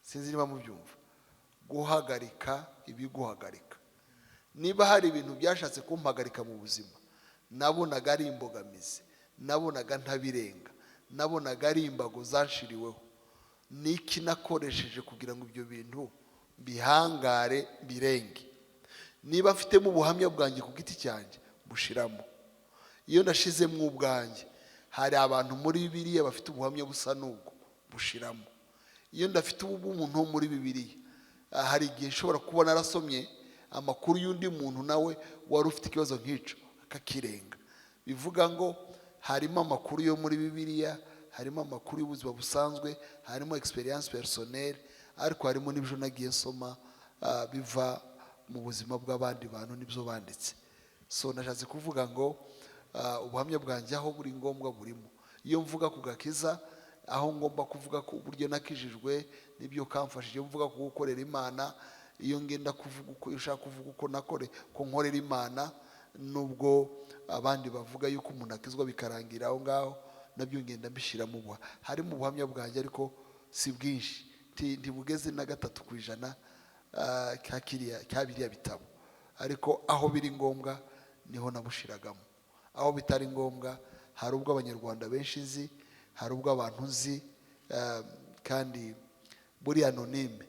Sinzi niba mubyumva, guhagarika ibiguhagarika. Niba hari ibintu byashatse kumpagarika mu buzima, nabonaga ari imbogamizi, nabonaga ntabirenga, nabonaga ari imbago zanshiriweho, niki nakoresheje kugira ngo ibyo bintu bihangare birenge? Niba mfitemo ubuhamya bwanjye ku giti cyanjye, bushiramo. Iyo nashizemo ubwanjye, hari abantu muri Bibiliya bafite ubuhamya busa n'ubwo, bushiramo. Iyo ndafite umuntu wo muri Bibiliya, hari igihe nshobora kuba narasomye amakuru y'undi muntu nawe wari ufite ikibazo nk'icyo akakirenga. Bivuga ngo harimo amakuru yo muri Bibiliya, harimo amakuru y'ubuzima busanzwe, harimo experience personnelle, ariko harimo n'ibyo nagiye soma biva mu buzima bw'abandi bantu n'ibyo banditse. So nashatse kuvuga ngo ubuhamya bwanjye aho buri ngombwa burimo. Iyo mvuga ku gakiza, aho ngomba kuvuga ku buryo nakijijwe n'ibyo kamfashije, mvuga ku gukorera Imana, iyo ngenda kuvuga uko ushaka kuvuga uko nakore ko nkorera Imana, nubwo abandi bavuga yuko umuntu akizwa bikarangira aho ngaho, nabyo ngenda mbishyiramo harimo ubuhamya bwanjye, ariko si bwinshi, ntibugeze na 3% cya biriya bitabo. Ariko aho biri ngombwa niho nabushiragamo, aho bitari ngombwa hari ubwo abanyarwanda benshi nzi, hari ubwo abantu nzi, kandi buri anonyme.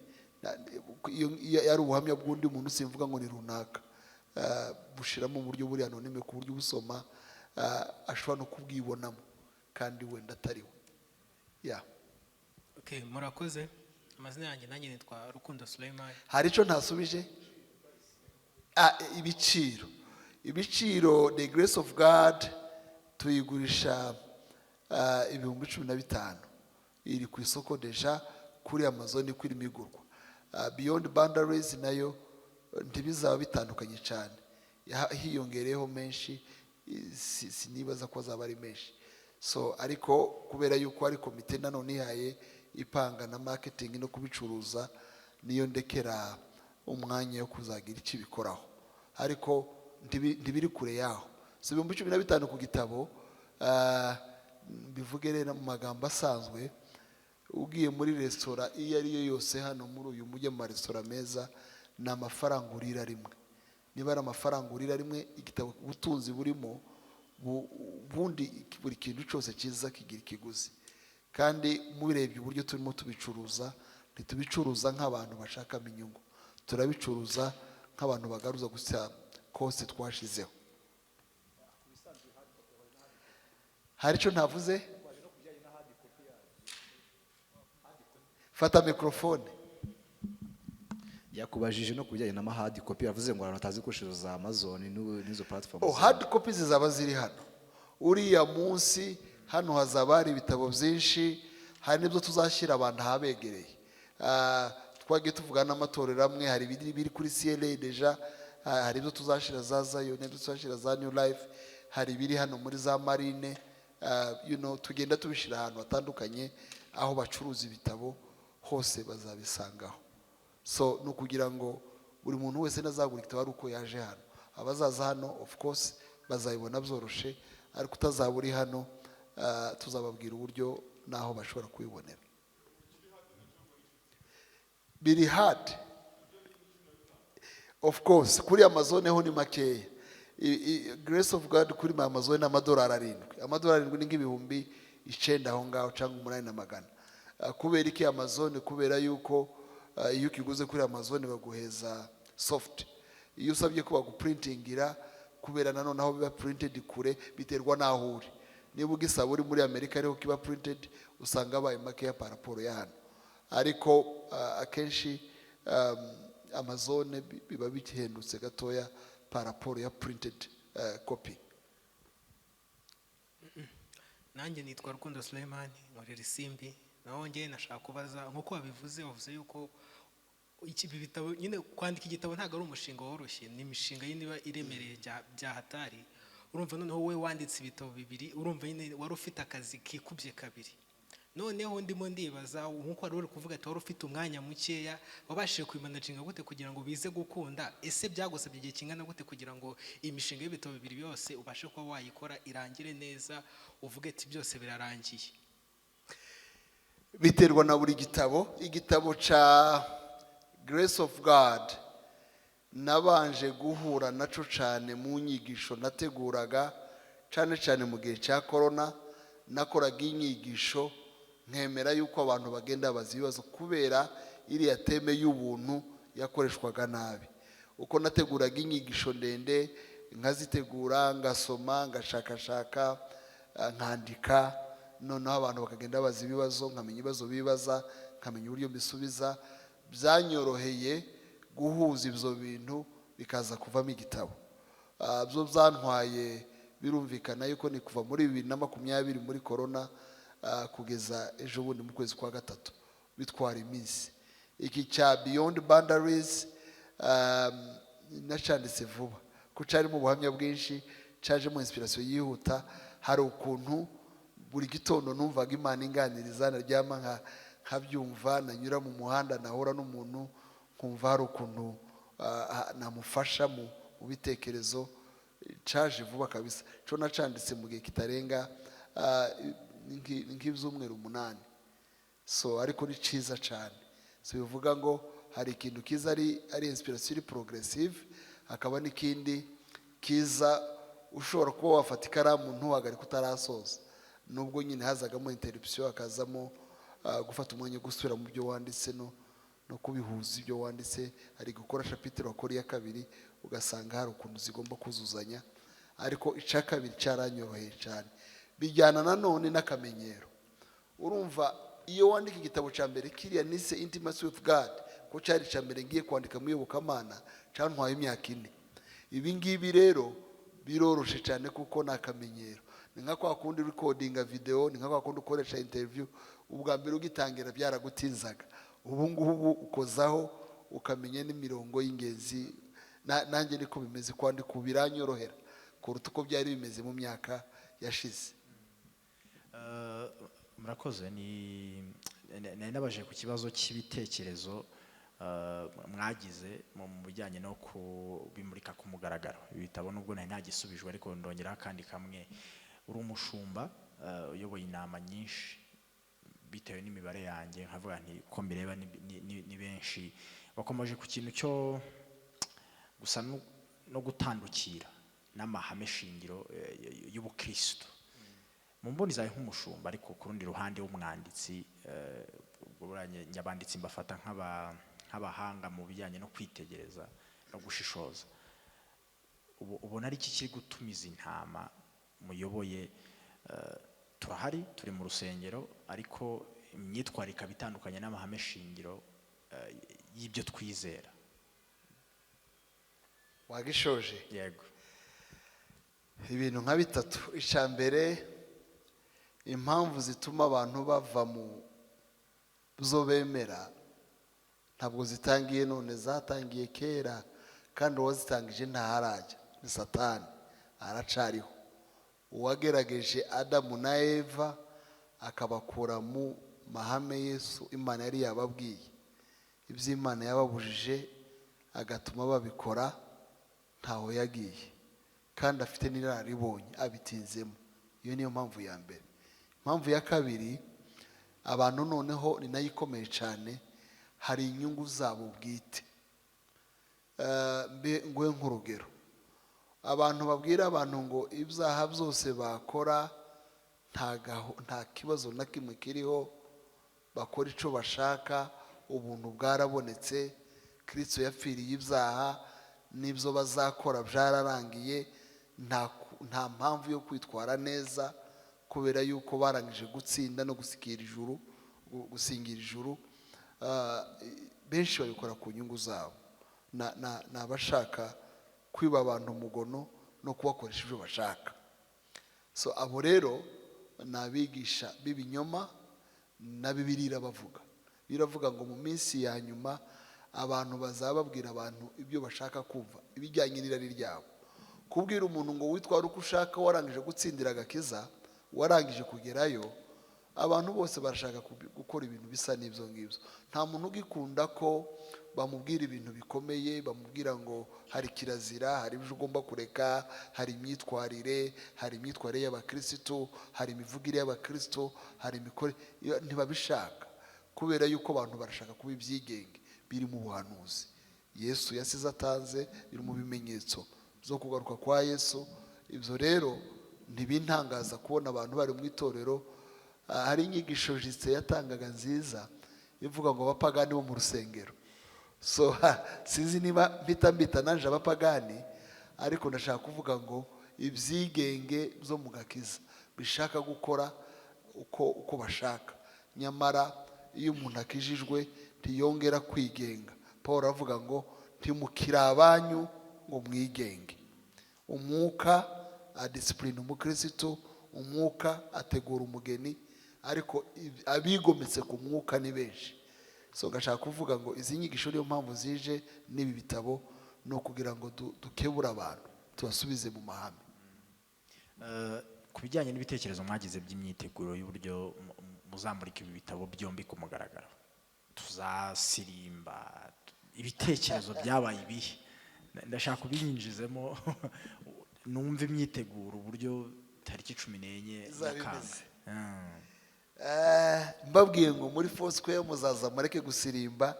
Iyo ari ubuhamya bw'undi muntu simvuga ngo ni runaka, bushiramo mu buryo buri anonyme, ku buryo ubusoma ashobora no kubwibonamo kandi wenda atariwe. Okay, murakoze. Amazina yanjye nanjye nitwa Rukundo Suleiman. Hari icyo ntasubije? Ibiciro The Grace of God tuyigurisha 15,000. Iri ku isoko deja kuri Amazon kuri migurwa. Beyond Boundaries nayo ntibizaba bitandukanye cyane, hiyongereyeho menshi, sinibaza ko azaba ari menshi. So ariko kubera yuko ari komite nanone ihaye ipanga na marketing no kubicuruza, niyo ndekera umwanya yo kuzagira iki bikoraho, ariko ntibiri kure yaho. So 15,000 ku gitabo, bivuge rero mu magambo asanzwe, ugiye muri resitora iyo ari yo yose hano muri uyu mujye mu maresitora meza, ni amafaranga urira rimwe. Niba ari amafaranga urira rimwe, igitabo ubutunzi burimo bundi buri kintu cyose cyiza kigira ikiguzi. Kandi mubirebye uburyo turimo tubicuruza, ntitubicuruza nk'abantu bashakamo inyungu, turabicuruza nk'abantu bagaruza gusa kose twashizeho. Hari icyo ntavuze? Fata mikrofone. Yakubajije no kubijyanye na hard copy, yavuze ngo abantu batazi gucuruza Amazon n'izo platform. Hard copy zizaba ziri hano. Uriya munsi hano hazaba hari ibitabo byinshi, hari n'ibyo tuzashyira abantu ahabegereye. Twagiye tuvugana n'amatorero amwe, hari biri kuri CLA deja, hari ibyo tuzashyira za Zion, n'ibyo tuzashyira za New Life, hari biri hano muri za Marine. Tugenda tubishyira ahantu hatandukanye, aho bacuruza ibitabo hose bazabisangaho. So no kugira ngo buri muntu wese nazagura igitabo ari uko yaje hano. Abazaza hano of course bazayibona byoroshe, ariko utazaburi hano tuzababwira uburyo naho bashobora kubibonera. Biri hard of course, kuri Amazon ho ni makeya. Grace of God kuri Amazon ni $7. $7 ni nk'ibihumbi 9 aho ngaho cyangwa 800. Kubera iki Amazon? Kubera yuko iyo ukiguze kuri Amazon baguheza soft. Iyo usabye ko baguprintingira, kubera nanone aho biba printed kure biterwa naho uri. niba ugisaba uri muri Amerika ariho kiba printed usanga abaye makeya paraporo ya hano, ariko akenshi Amazon biba bihendutse gatoya paraporo ya printed copy. nanjye nitwa Rukundo Suleiman nkorera Isimbi. naho njye nashaka kubaza nkuko wabivuze yuko ibi bitabo nyine kwandika igitabo ntabwo ari umushinga woroshye, ni imishinga y'iba iremereye bya hatari. Urumva noneho wowe wanditse ibitabo 2, urumva nyine wari ufite akazi kikubye 2. noneho ndimo ndibaza nkuko wari uri kuvuga ati wari ufite umwanya mukeya, wabashije kubimanaginga gute kugira ngo bize gukunda? Ese byagusabye igihe kingana gute kugira ngo imishinga y'ibitabo 2 byose ubashe kuba wayikora irangire neza uvuge ati byose birarangiye? Biterwa na buri gitabo. Igitabo ca Grace of God nabanje guhura naco cyane mu nyigisho nateguraga cyane mu gihe cya corona. Nakoraga inyigisho nkemera yuko abantu bagenda bazi ibibazo kubera iriya teme y'ubuntu yakoreshwaga nabi. Uko nateguraga inyigisho ndende nkazitegura, ngasoma, ngashakashaka, nkandika, noneho abantu bakagenda bazi ibibazo, nkamenya ibibazo bibaza, nkamenya uburyo mbisubiza, byanyoroheye guhuza ibyo bintu bikaza kuvamo igitabo. Byo byantwaye, birumvikana yuko ni kuva muri 2020 muri corona kugeza ejo bundi mu kwezi kwa 3 bitwara iminsi. Iki cya Beyond Boundaries nacanditse vuba ko cyari mu buhamya bwinshi, cyaje mu inspiration yihuta. Hari ukuntu buri gitondo numvaga Imana inganiriza, naryama nkabyumva, nanyura mu muhanda nahora n'umuntu nkumva hari ukuntu namufasha mu bitekerezo. Caje vuba kabisa, cyo nacanditse mu gihe kitarenga nk'ibyumweru 8. So ariko ni ciza cyane. So bivuga ngo hari ikintu kiza ari inspiration progressive, hakaba n'ikindi kiza ushobora kuba wafata ikaramu ntuhagarika utarasoza, nubwo nyine hazagamo interruption, akazamo gufata umwanya gusubira mu byo wanditse no kubihuza ibyo wanditse. Hari gukora chapitre wakora ya 2 ugasanga hari ukuntu zigomba kuzuzanya, ariko icya 2 cyaranyoroheye cyane. Bijyana nanone n'akamenyero. Urumva iyo wandika igitabo cya mbere kiriya nise Intimacy with God, ko cyari cya mbere ngiye kwandika mu iyobokamana, cyantwaye imyaka 4. Ibi ngibi rero biroroshe cyane kuko nakamenyero. Ni nka kwa kundi recordinga video, ni nka kwa kundi ukoresha interview. Ubwa mbere ugitangira byaragutinzaga, ubu ngubu ukozaho ukamenya n'imirongo y'ingenzi. Nanjye niko bimeze kwandika ubiranyorohera kuruta uko byari bimeze mu myaka yashize. Murakoze. Nabaje ku kibazo cy'ibitekerezo mwagize mu bijyanye no kubimurika ku mugaragaro ibitabo, nubwo nari nagisubijwe ariko ndongeraho kandi kamwe. Uri umushumba uyoboye inama nyinshi, bitewe n'imibare yanjye nkavuga nti ko mbireba ni benshi. Bakomeje ku kintu cyo gusa no gutandukira n'amahame shingiro y'ubukristo. Mu mboni zawe nk'umushumba, ariko ku rundi ruhande w'umwanditsi, nyabanditsi mbafata nk'abahanga mu bijyanye no kwitegereza no gushishoza, ubona ari iki kiri gutumiza intama muyoboye? Turahari, turi mu rusengero, ariko imyitwarire ikaba itandukanye n'amahame shingiro y'ibyo twizera. Wagishoje? Yego. Ibintu nka 3. Icya mbere, impamvu zituma abantu bava mu byo bemera ntabwo zitangiye none, zatangiye kera, kandi uwazitangije ntaharajya, ni Satani, aracariho. Uwagerageje Adamu na Eva akabakura mu mahame Yesu Imana yari yababwiye, iby'Imana yababujije agatuma babikora, ntaho yagiye, kandi afite n'iraribonye abitinzemo. Iyo niyo mpamvu ya mbere. Impamvu ya 2, abantu noneho ni nayo ikomeye cyane, hari inyungu zabo bwite. Nguhe nk'urugero, abantu babwira abantu ngo ibyaha byose bakora nta kibazo na kimwe kiriho, bakora icyo bashaka, ubuntu bwarabonetse, Kristo yapfiriye ibyaha, n'ibyo bazakora byararangiye, nta mpamvu yo kwitwara neza kubera yuko barangije gutsinda no gusingira ijuru. Benshi babikora ku nyungu zabo, ni abashaka kwiba abantu umugono no kubakoresha ibyo bashaka. So abo rero ni abigisha b'ibinyoma, na Bibiliya irabavuga. Biravuga ngo mu minsi ya nyuma abantu bazababwira abantu ibyo bashaka kumva, ibijyanye n'irari ryabo. Kubwira umuntu ngo witware uko ushaka warangije gutsindira agakiza, warangije kugerayo, abantu bose barashaka gukora ibintu bisa n'ibyo ngibyo. Nta muntu ugikunda ko bamubwira ibintu bikomeye, bamubwira ngo hari kirazira, hari ibyo ugomba kureka, hari imyitwarire y'abakristo, hari imivugire y'abakristo, hari imikorere. Ntibabishaka kubera yuko abantu barashaka kuba ibyigenge. Biri mu buhanuzi Yesu yasize atanze, biri mu bimenyetso zo kugaruka kwa Yesu. Ibyo rero ntibintangaza kubona abantu bari mu itorero. Hari inyigisho Justin yatangaga nziza ivuga ngo abapagani bo mu rusengero. So sinzi niba mbita nanje abapagani, ariko ndashaka kuvuga ngo ibyigenge byo mu gakiza bishaka gukora uko bashaka. Nyamara iyo umuntu akijijwe ntiyongera kwigenga. Paul avuga ngo ntimukiri abanyu ngo mwigenge. Umwuka adisipurine umukristo, umwuka ategura umugeni, ariko abigometse ku mwuka ni benshi. So ngashaka kuvuga ngo izi nyigisho niyo mpamvu zije n'ibi bitabo, no kugira ngo dukebura abantu, tubasubize mu mahame. Ku bijyanye n'ibitekerezo mwagize by'imyiteguro y'uburyo muzamurika ibi bitabo byombi ku mugaragaro, tuzasirimba, ibitekerezo byabaye ibihe? Ndashaka kubinyinjizemo numva imyiteguro uburyo tariki 14 Nyakanga. Mbabwiye ngo muri Foursquare muzaza mureke gusirimba,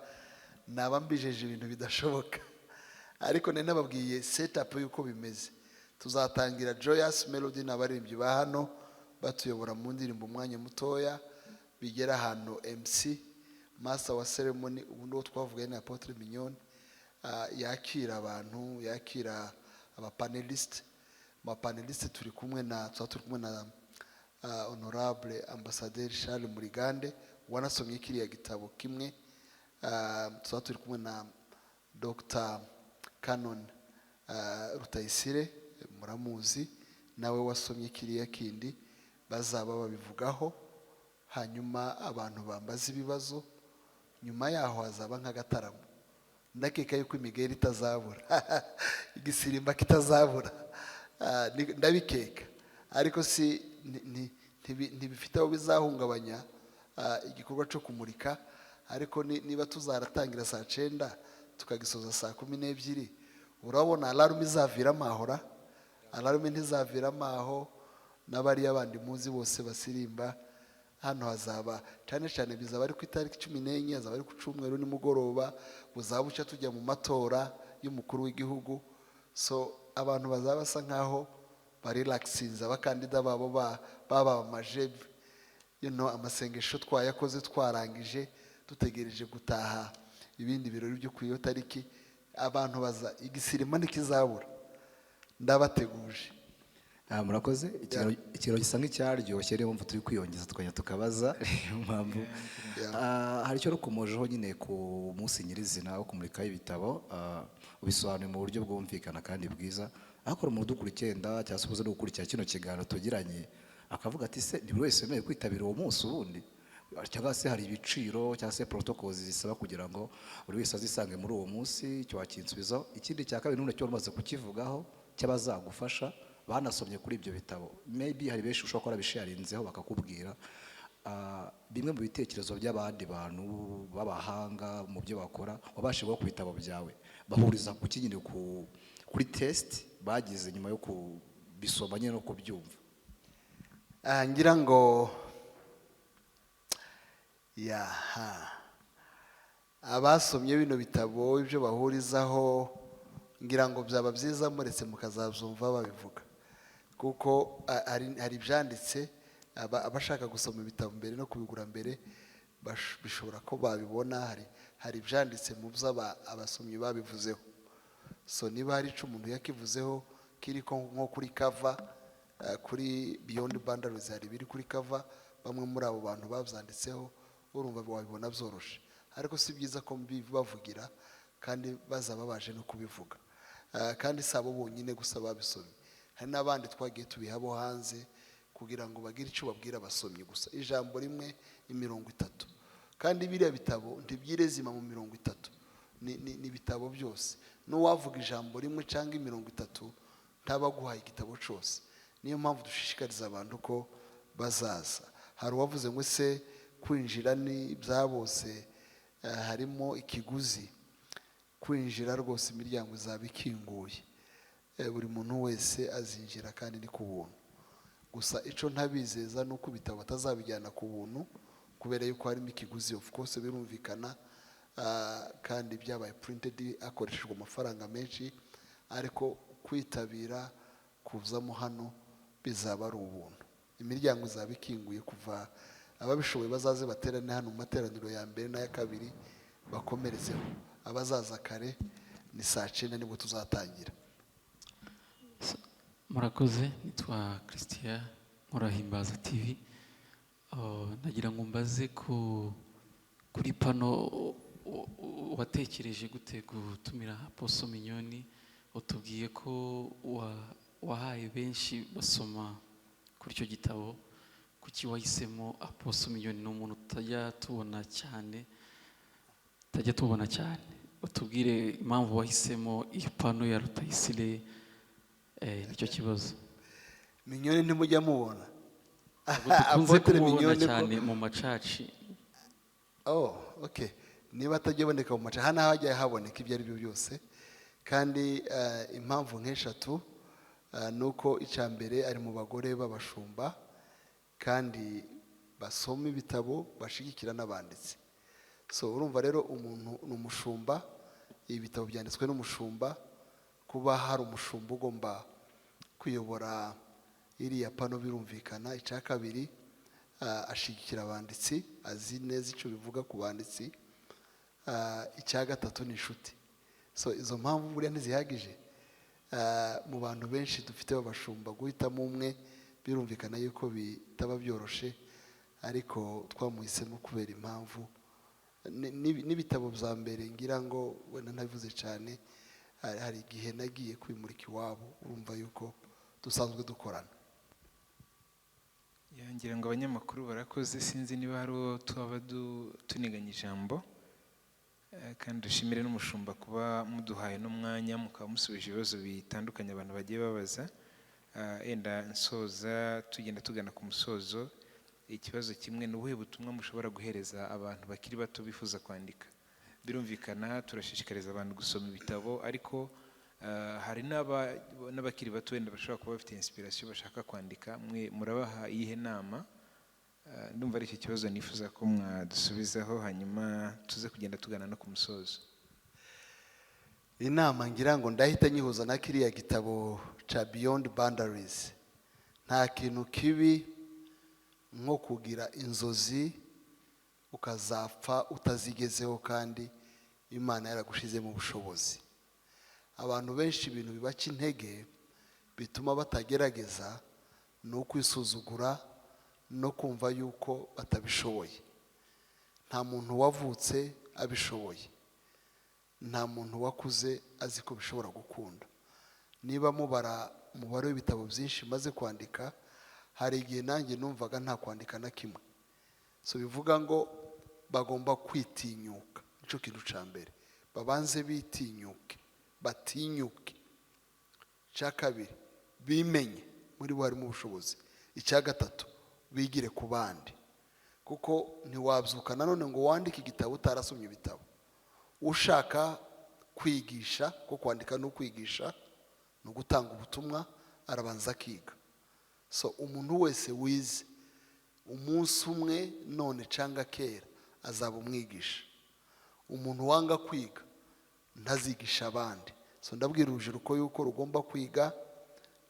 naba mbijeje ibintu bidashoboka. Ariko nari nababwiye setup y'uko bimeze. Tuzatangira Joyous Melody n'abaririmbyi ba hano batuyobora mu ndirimbo umwanya mutoya, bigera hano MC Master wa ceremony, ubundi twavugaye na Apotre Mignone, yakira abantu, yakira abapanelist. Amapanelist turi kumwe na Honorable Ambassadeur Charles Murigande wanasomye kiriya gitabo kimwe. Turi kumwe na Dr. Canon Rutayisire, muramuzi nawe wasomye kiriya kindi, bazaba babivugaho. Hanyuma abantu bambaza ibibazo, nyuma yaho hazaba nk'agataramo. Ndakeka yuko imigeri itazabura, igisirimba kitazabura, ndabikeka. Ariko si ntibifite aho bizahungabanya igikorwa cyo kumurika. Ariko niba tuzaratangira saa 9 tukagisoza saa 12, urabona alarme izaviramo ahora. Alarme ntizaviramo aho, n'abari abandi muzi bose basirimba. Hano hazaba cyane bizaba ari ku itariki 14, hazaba ari ku cyumweru nimugoroba, buzabuca tujya mu matora y'umukuru w'igihugu. So abantu bazaba basa nkaho barelaxinze, abakandida babo babamaje, amasengesho twayakoze twarangije, dutegereje gutaha ibindi birori byo ku iyo tariki. Abantu baza, igisirima ntikizabura, ndabateguje. Murakoze. Ikiro gisa nk'icyaryoshye, rero mvu turi kwiyongeza tukajya tukabaza impamvu. Hari icyo rukomojeho nyine ku munsi nyirizina wo kumurikaho ibitabo, ubisobanuye mu buryo bwumvikana kandi bwiza. Ariko umuntu udukurikiye cyangwa se ubuze no gukurikira kino kiganiro tugiranye akavuga ati se buri wese yemerewe kwitabira uwo munsi ubundi, cyangwa se hari ibiciro cyangwa se protocols zisaba kugira ngo buri wese azisange muri uwo munsi? Icyo wakinsubizaho. Ikindi cya kabiri n'umuntu cyo umaze kukivugaho cy'abazagufasha banasomye kuri ibyo bitabo, maybe hari benshi ushobora kuba bisharinzeho bakakubwira bimwe mu bitekerezo by'abandi bantu b'abahanga mu byo bakora, wabashije ku bitabo byawe bahuriza ku kinyine kuri test bagize nyuma yo kubisoma nyine no kubyumva. Ngira ngo abasomye bino bitabo ibyo bahurizaho, ngira ngo byaba byiza muretse mukazabyumva babivuga, kuko hari ibyanditse. Abashaka gusoma ibitabo mbere no kubigura mbere bishobora ko babibona. Hari ibyanditse mu byo abasomyi babivuzeho. So niba hari icyo umuntu yakivuzeho kiri nko kuri cover, kuri Beyond Boundaries hari ibiri kuri cover, bamwe muri abo bantu babyanditseho, urumva wabibona byoroshe, ariko si byiza ko bavugira kandi bazaba baje no kubivuga. Kandi sabo bonyine gusa babisomye, hari n'abandi twagiye tubihabo hanze kugira ngo bagire icyo babwira abasomyi gusa, ijambo rimwe 30. Kandi biriya bitabo ntibyirezima mu 30, ni bitabo byose. N'uwavuga ijambo rimwe cyangwa 30 ntabaguhaye igitabo cyose. Niyo mpamvu dushishikariza abantu ko bazaza. Hari uwavuze ngo se kwinjira ni bya bose, harimo ikiguzi. Kwinjira rwose imiryango izaba ikinguye, buri muntu wese azinjira kandi ni ku buntu. Gusa icyo ntabizeza ni uko ibitabo batazabijyana ku buntu, kubera yuko harimo ikiguzi, of course birumvikana, kandi byabaye printed hakoreshejwe amafaranga menshi, ariko kwitabira kuzamo hano bizaba ari ubuntu. Imiryango izaba ikinguye, kuva ababishoboye bazaze baterane hano mu materaniro ya mbere n'aya kabiri bakomerezeho. Abazaza kare ni saa 9 nibwo tuzatangira. Murakoze, nitwa Christian Murahimbaza TV. Nagira ngo mbaze kuri pano watekereje gute gutumira Apostle Mignone? Utubwiye ko wahaye benshi basoma kuri icyo gitabo, kuki wahisemo Apostle Mignone? Ni umuntu tutajya tubona cyane. Utubwire impamvu wahisemo iyo pano ya Rutayisire, nicyo kibazo. Mignone ntimujya mubona? Dukunze kumubona cyane mu macaci. Okay. Niba atajya aboneka mu macaci, hano hajya haboneka ibyo ari byo byose. Kandi impamvu nk'eshatu, nuko icya mbere ari mu bagore b'abashumba kandi basoma ibitabo, bashigikira n'abanditsi. So urumva rero umuntu ni umushumba, ibitabo byanditswe n'umushumba. Kuba hari umushumba ugomba kuyobora iriya pano birumvikana. Icya kabiri, ashigikira abanditsi, azi neza icyo bivuga ku banditsi. Icya gatatu ni inshuti. So izo mpamvu buriya ntizihagije. Mu bantu benshi dufite b'abashumba, guhitamo umwe birumvikana yuko bitaba byoroshe, ariko twamuhisemo kubera impamvu. N'ibitabo bya mbere ngira ngo wenda ntabivuze cyane, hari igihe nagiye kwimurika iwabo, urumva yuko dusanzwe dukorana. Ngira ngo abanyamakuru barakoze, sinzi niba hari uwo twaba tuniganya ijambo, kandi dushimire n'umushumba kuba muduhaye n'umwanya mukaba musubije ibibazo bitandukanye abantu bagiye babaza. Enda nsoza tugenda tugana ku musozo, ikibazo kimwe ni ubuhe butumwa mushobora guhereza abantu bakiri bato bifuza kwandika? Birumvikana turashishikariza abantu gusoma ibitabo, ariko hari n'abakiri bato wenda bashobora kuba bafite inspiration bashaka kwandika. Mwe murabaha iyihe nama? Ndumva ari icyo kibazo nifuza ko mwadusubizaho, hanyuma tuze kugenda tugana no ku musozo. Inama ngira ngo ndahita nyihuza na kiriya gitabo cha Beyond Boundaries. Nta kintu kibi nko kugira inzozi ukazapfa utazigezeho kandi Imana yaragushize mu bushobozi. Abantu benshi ibintu bibaca intege bituma batagerageza, no kwisuzugura no kumva yuko batabishoboye. Nta muntu wavutse abishoboye, nta muntu wakuze azi ko bishobora gukunda. Niba mubara umubare w'ibitabo byinshi maze kwandika, hari igihe nanjye numvaga nta kwandika na kimwe. So bivuga ngo bagomba kwitinyuka. Nicyo kintu cya mbere, babanze bitinyuke, batinyuke. Icya kabiri, bimenye muri bo harimo ubushobozi. Icya gatatu, bigire ku bandi, kuko ntiwabyuka nanone ngo wandike igitabo utarasomye ibitabo. Ushaka kwigisha, ko kwandika no kwigisha no gutanga ubutumwa, arabanza akiga. So umuntu wese wize umunsi umwe none cyangwa kera azaba umwigisha. Umuntu wanga kwiga ntazigisha abandi. So ndabwira urubyiruko yuko rugomba kwiga,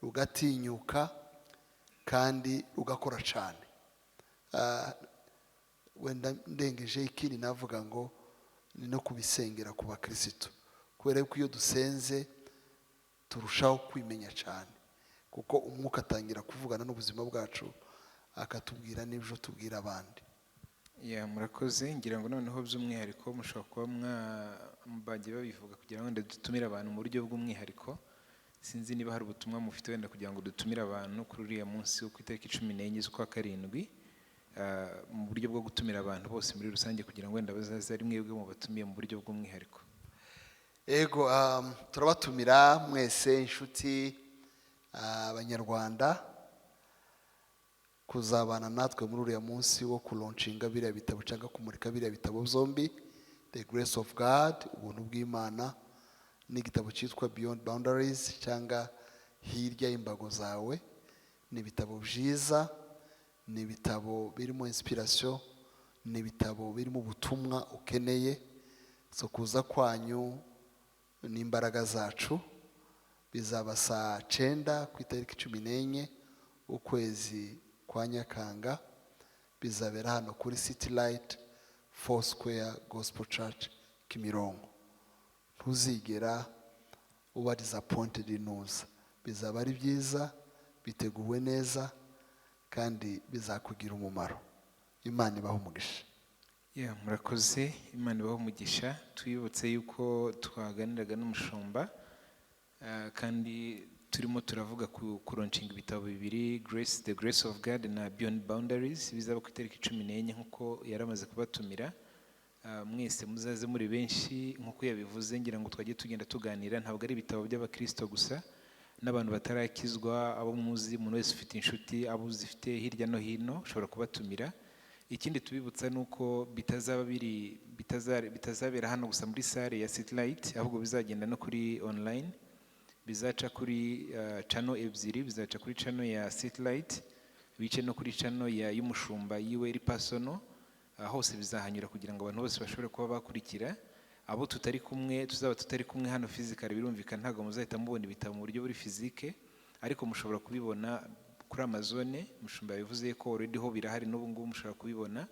rugatinyuka kandi rugakora cyane. Wenda ndengeje ikindi navuga ngo ni no kubisengera ku bakristo, kubera yuko iyo dusenze turushaho kwimenya cyane, kuko umwuka atangira kuvugana n'ubuzima bwacu akatubwira n'ibyo tubwira abandi. Murakoze, ngira ngo noneho by'umwihariko mushobora kuba bagiye babivuga kugira ngo dutumire abantu mu buryo bw'umwihariko. Sinzi niba hari ubutumwa mufite wenda kugira ngo dutumire abantu kuri uriya munsi wo ku itariki 14 z'ukwa karindwi, mu buryo bwo gutumira abantu bose muri rusange kugira ngo wenda bazaze ari mwebwe mu batumiye mu buryo bw'umwihariko. Ego, turabatumira mwese inshuti, abanyarwanda, kuzabana natwe muri uriya munsi wo kulonshinga biriya bitabo cyangwa kumurika biriya bitabo byombi, The Grace of God, ubuntu bw'Imana, n'igitabo cyitwa Beyond Boundaries cyangwa hirya y'imbago zawe. Ni ibitabo byiza, ni ibitabo birimo inspiration, ni ibitabo birimo ubutumwa ukeneye. So kuza kwanyu n'imbaraga zacu. Bizaba saa 9 ku itariki 14 ukwezi kwa Nyakanga. Bizabera hano kuri City Light Foursquare Gospel Church Kimironko. Ntuzigera uba disappointed inuza. Bizaba ari byiza, biteguwe neza, kandi bizakugira umumaro. Imana ibahe umugisha. Murakoze, Imana ibahe umugisha. Twibutse yuko twaganiraga n'umushumba, kandi turimo turavuga ku launching ibitabo bibiri, The Grace of God na Beyond Boundaries, bizaba ku itariki 14 nk'uko yaramaze kubatumira. Mwese muzaze muri benshi nk'uko yabivuze, ngira ngo twagiye tugenda tuganira, ntabwo ari ibitabo by'abakristo gusa, n'abantu batarakizwa, abo muzi, umuntu wese ufite inshuti, abo uzifite hirya no hino, ushobora kubatumira. Ikindi tubibutsa nuko bitazabera hano gusa muri salle ya City Light, ahubwo bizagenda no kuri online. Bizaca kuri channel ebyiri, bizaca kuri channel ya City Light, bice no kuri channel y'umushumba yiwe iri personal. Hose bizahanyura kugira ngo abantu bose bashobore kuba bakurikira. Abo tuzaba tutari kumwe hano physical, birumvikana ntabwo muzahita mubona ibitabo mu buryo buri physique, ariko mushobora kubibona kuri Amazon. Mushumba yavuze ko already ho birahari, n'ubu ngubu mushobora kubibona.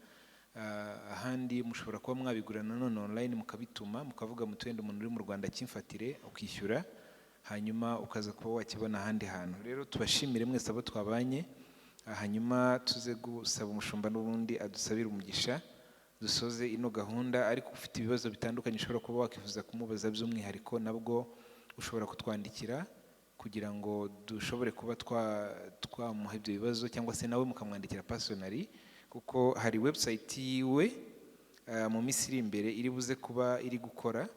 Ahandi mushobora kuba mwabigura none online, mukabituma, mukavuga mutwende umuntu uri mu Rwanda kimfatire, ukishyura, hanyuma ukaza kuba wakibona ahandi hantu. Rero tubashimire mwese abo twabanye, hanyuma tuze gusaba umushumba n'ubundi adusabira umugisha dusoze ino gahunda. Ariko ufite ibibazo bitandukanye ushobora kuba wakifuza kumubaza by'umwihariko, nabwo ushobora kutwandikira kugira ngo dushobore kuba twamuha ibyo bibazo, cyangwa se nawe mukamwandikira personally, kuko hari website yiwe mu minsi iri imbere iri buze kuba iri gukora.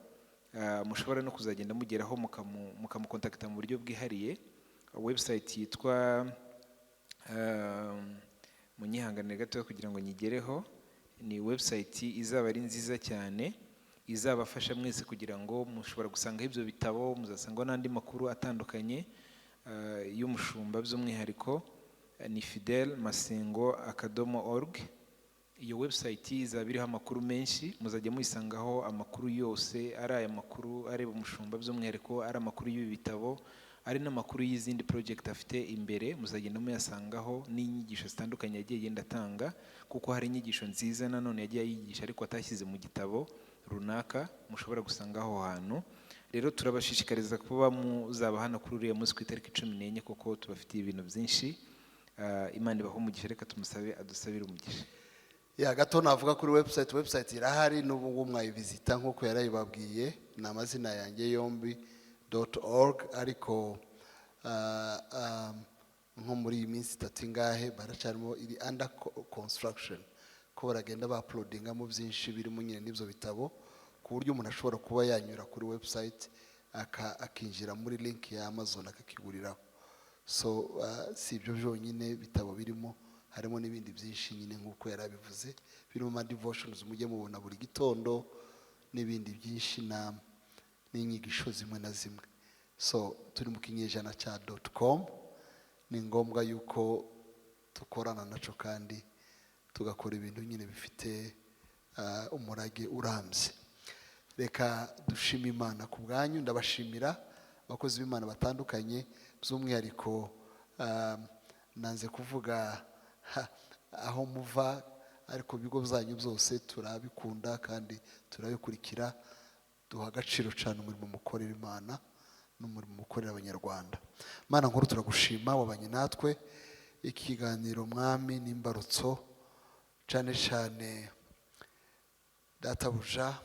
Mushobora no kuzagenda mugeraho mukamukontakta mu buryo bwihariye. Website yitwa munyihanganire gato kugira ngo nyigereho. Ni website izaba ari nziza cyane, izabafasha mwese kugira ngo mushobora gusangaho ibyo bitabo, muzasanga n'andi makuru atandukanye y'umushumba by'umwihariko. Ni fidelmasengo.org. Iyo website izaba iriho amakuru menshi, muzajya muyisangaho amakuru yose, ari aya makuru areba umushumba by'umwihariko, ari amakuru y'ibi bitabo, ari n'amakuru y'izindi project afite imbere, muzagenda muyasangaho, n'inyigisho zitandukanye yagiye yenda atanga, kuko hari inyigisho nziza nanone yagiye yigisha ariko atashyize mu gitabo runaka, mushobora gusanga aho hantu. Rero turabashishikariza kuba muzaba hano kuri uriya munsi ku itariki 14, kuko tubafitiye ibintu byinshi. Imana ibahe umugisha, reka tumusabe adusabire umugisha. Gato navuga kuri website irahari, n'ubu ngubu mwayivizita nk'uko yarayibabwiye. Ni amazina yanjye yombi .org, ariko nko muri iyi minsi 3 ngahe baracarimo iri under construction, ko baragenda ba-uploadingamo byinshi birimo nyine n'ibyo bitabo, ku buryo umuntu ashobora kuba yanyura kuri website akinjira muri link ya Amazon akakiguriraho. So si ibyo byonyine bitabo birimo, harimo n'ibindi byinshi nyine nk'uko yarabivuze, birimo ma devotions mujye mubona buri gitondo, n'ibindi byinshi n'inyigisho zimwe na zimwe. So turi mu kinyejana cya .com, ni ngombwa yuko dukorana naco kandi tugakora ibintu nyine bifite umurage urambye. Reka dushima Imana ku bwanyu. Ndabashimira abakozi b'Imana batandukanye, by'umwihariko nanze kuvuga aho muva, ariko ibigo byanyu byose turabikunda kandi turabikurikira. Duha agaciro cyane umurimo mukorera Imana, n'umurimo ukorera abanyarwanda. Mana nkuru turagushima wabanye natwe, ikiganiro mwami n'imbarutso cyane cyane databuja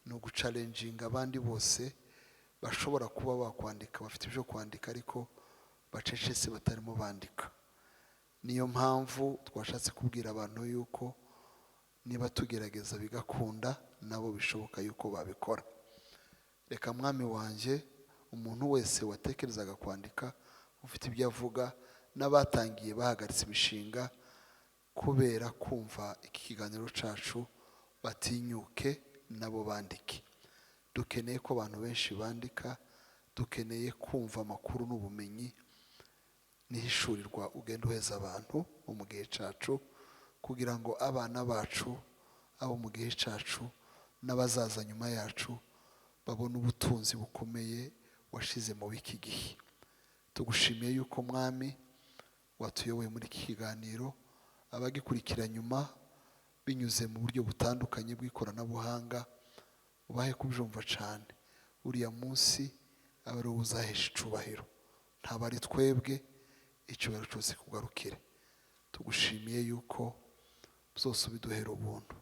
ni ugucalenjinga abandi bose bashobora kuba bakwandika, bafite ibyo kwandika ariko bacecetse batarimo bandika. Niyo mpamvu twashatse kubwira abantu yuko niba tugerageza bigakunda nabo bishoboka yuko babikora. Reka mwami wanjye umuntu wese watekerezaga kwandika, ufite ibyo avuga, n'abatangiye bahagaritse imishinga kubera kumva iki kiganiro cyacu, batinyuke nabo bandike. Dukeneye ko abantu benshi bandika, dukeneye kumva amakuru n'ubumenyi nihishurirwa ugenda uheza abantu mu gihe cyacu, kugira ngo abana bacu abo mu gihe cyacu n'abazaza nyuma yacu babone ubutunzi bukomeye washize mu wiki gihe. Tugushimiye yuko mwami watuyoboye muri iki kiganiro, abagikurikira nyuma binyuze mu buryo butandukanye bw'ikoranabuhanga, ubahe kubyumva cyane. Uriya munsi aba ari uzahesha icubahiro, ntabwo ari twebwe, icyubahiro cyose kugarukire. Tugushimiye yuko byose ubiduhera ubuntu,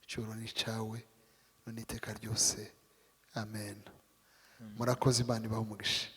icyubahiro ni icyawe none iteka ryose, amen. Murakoze, Imana ibahe umugisha.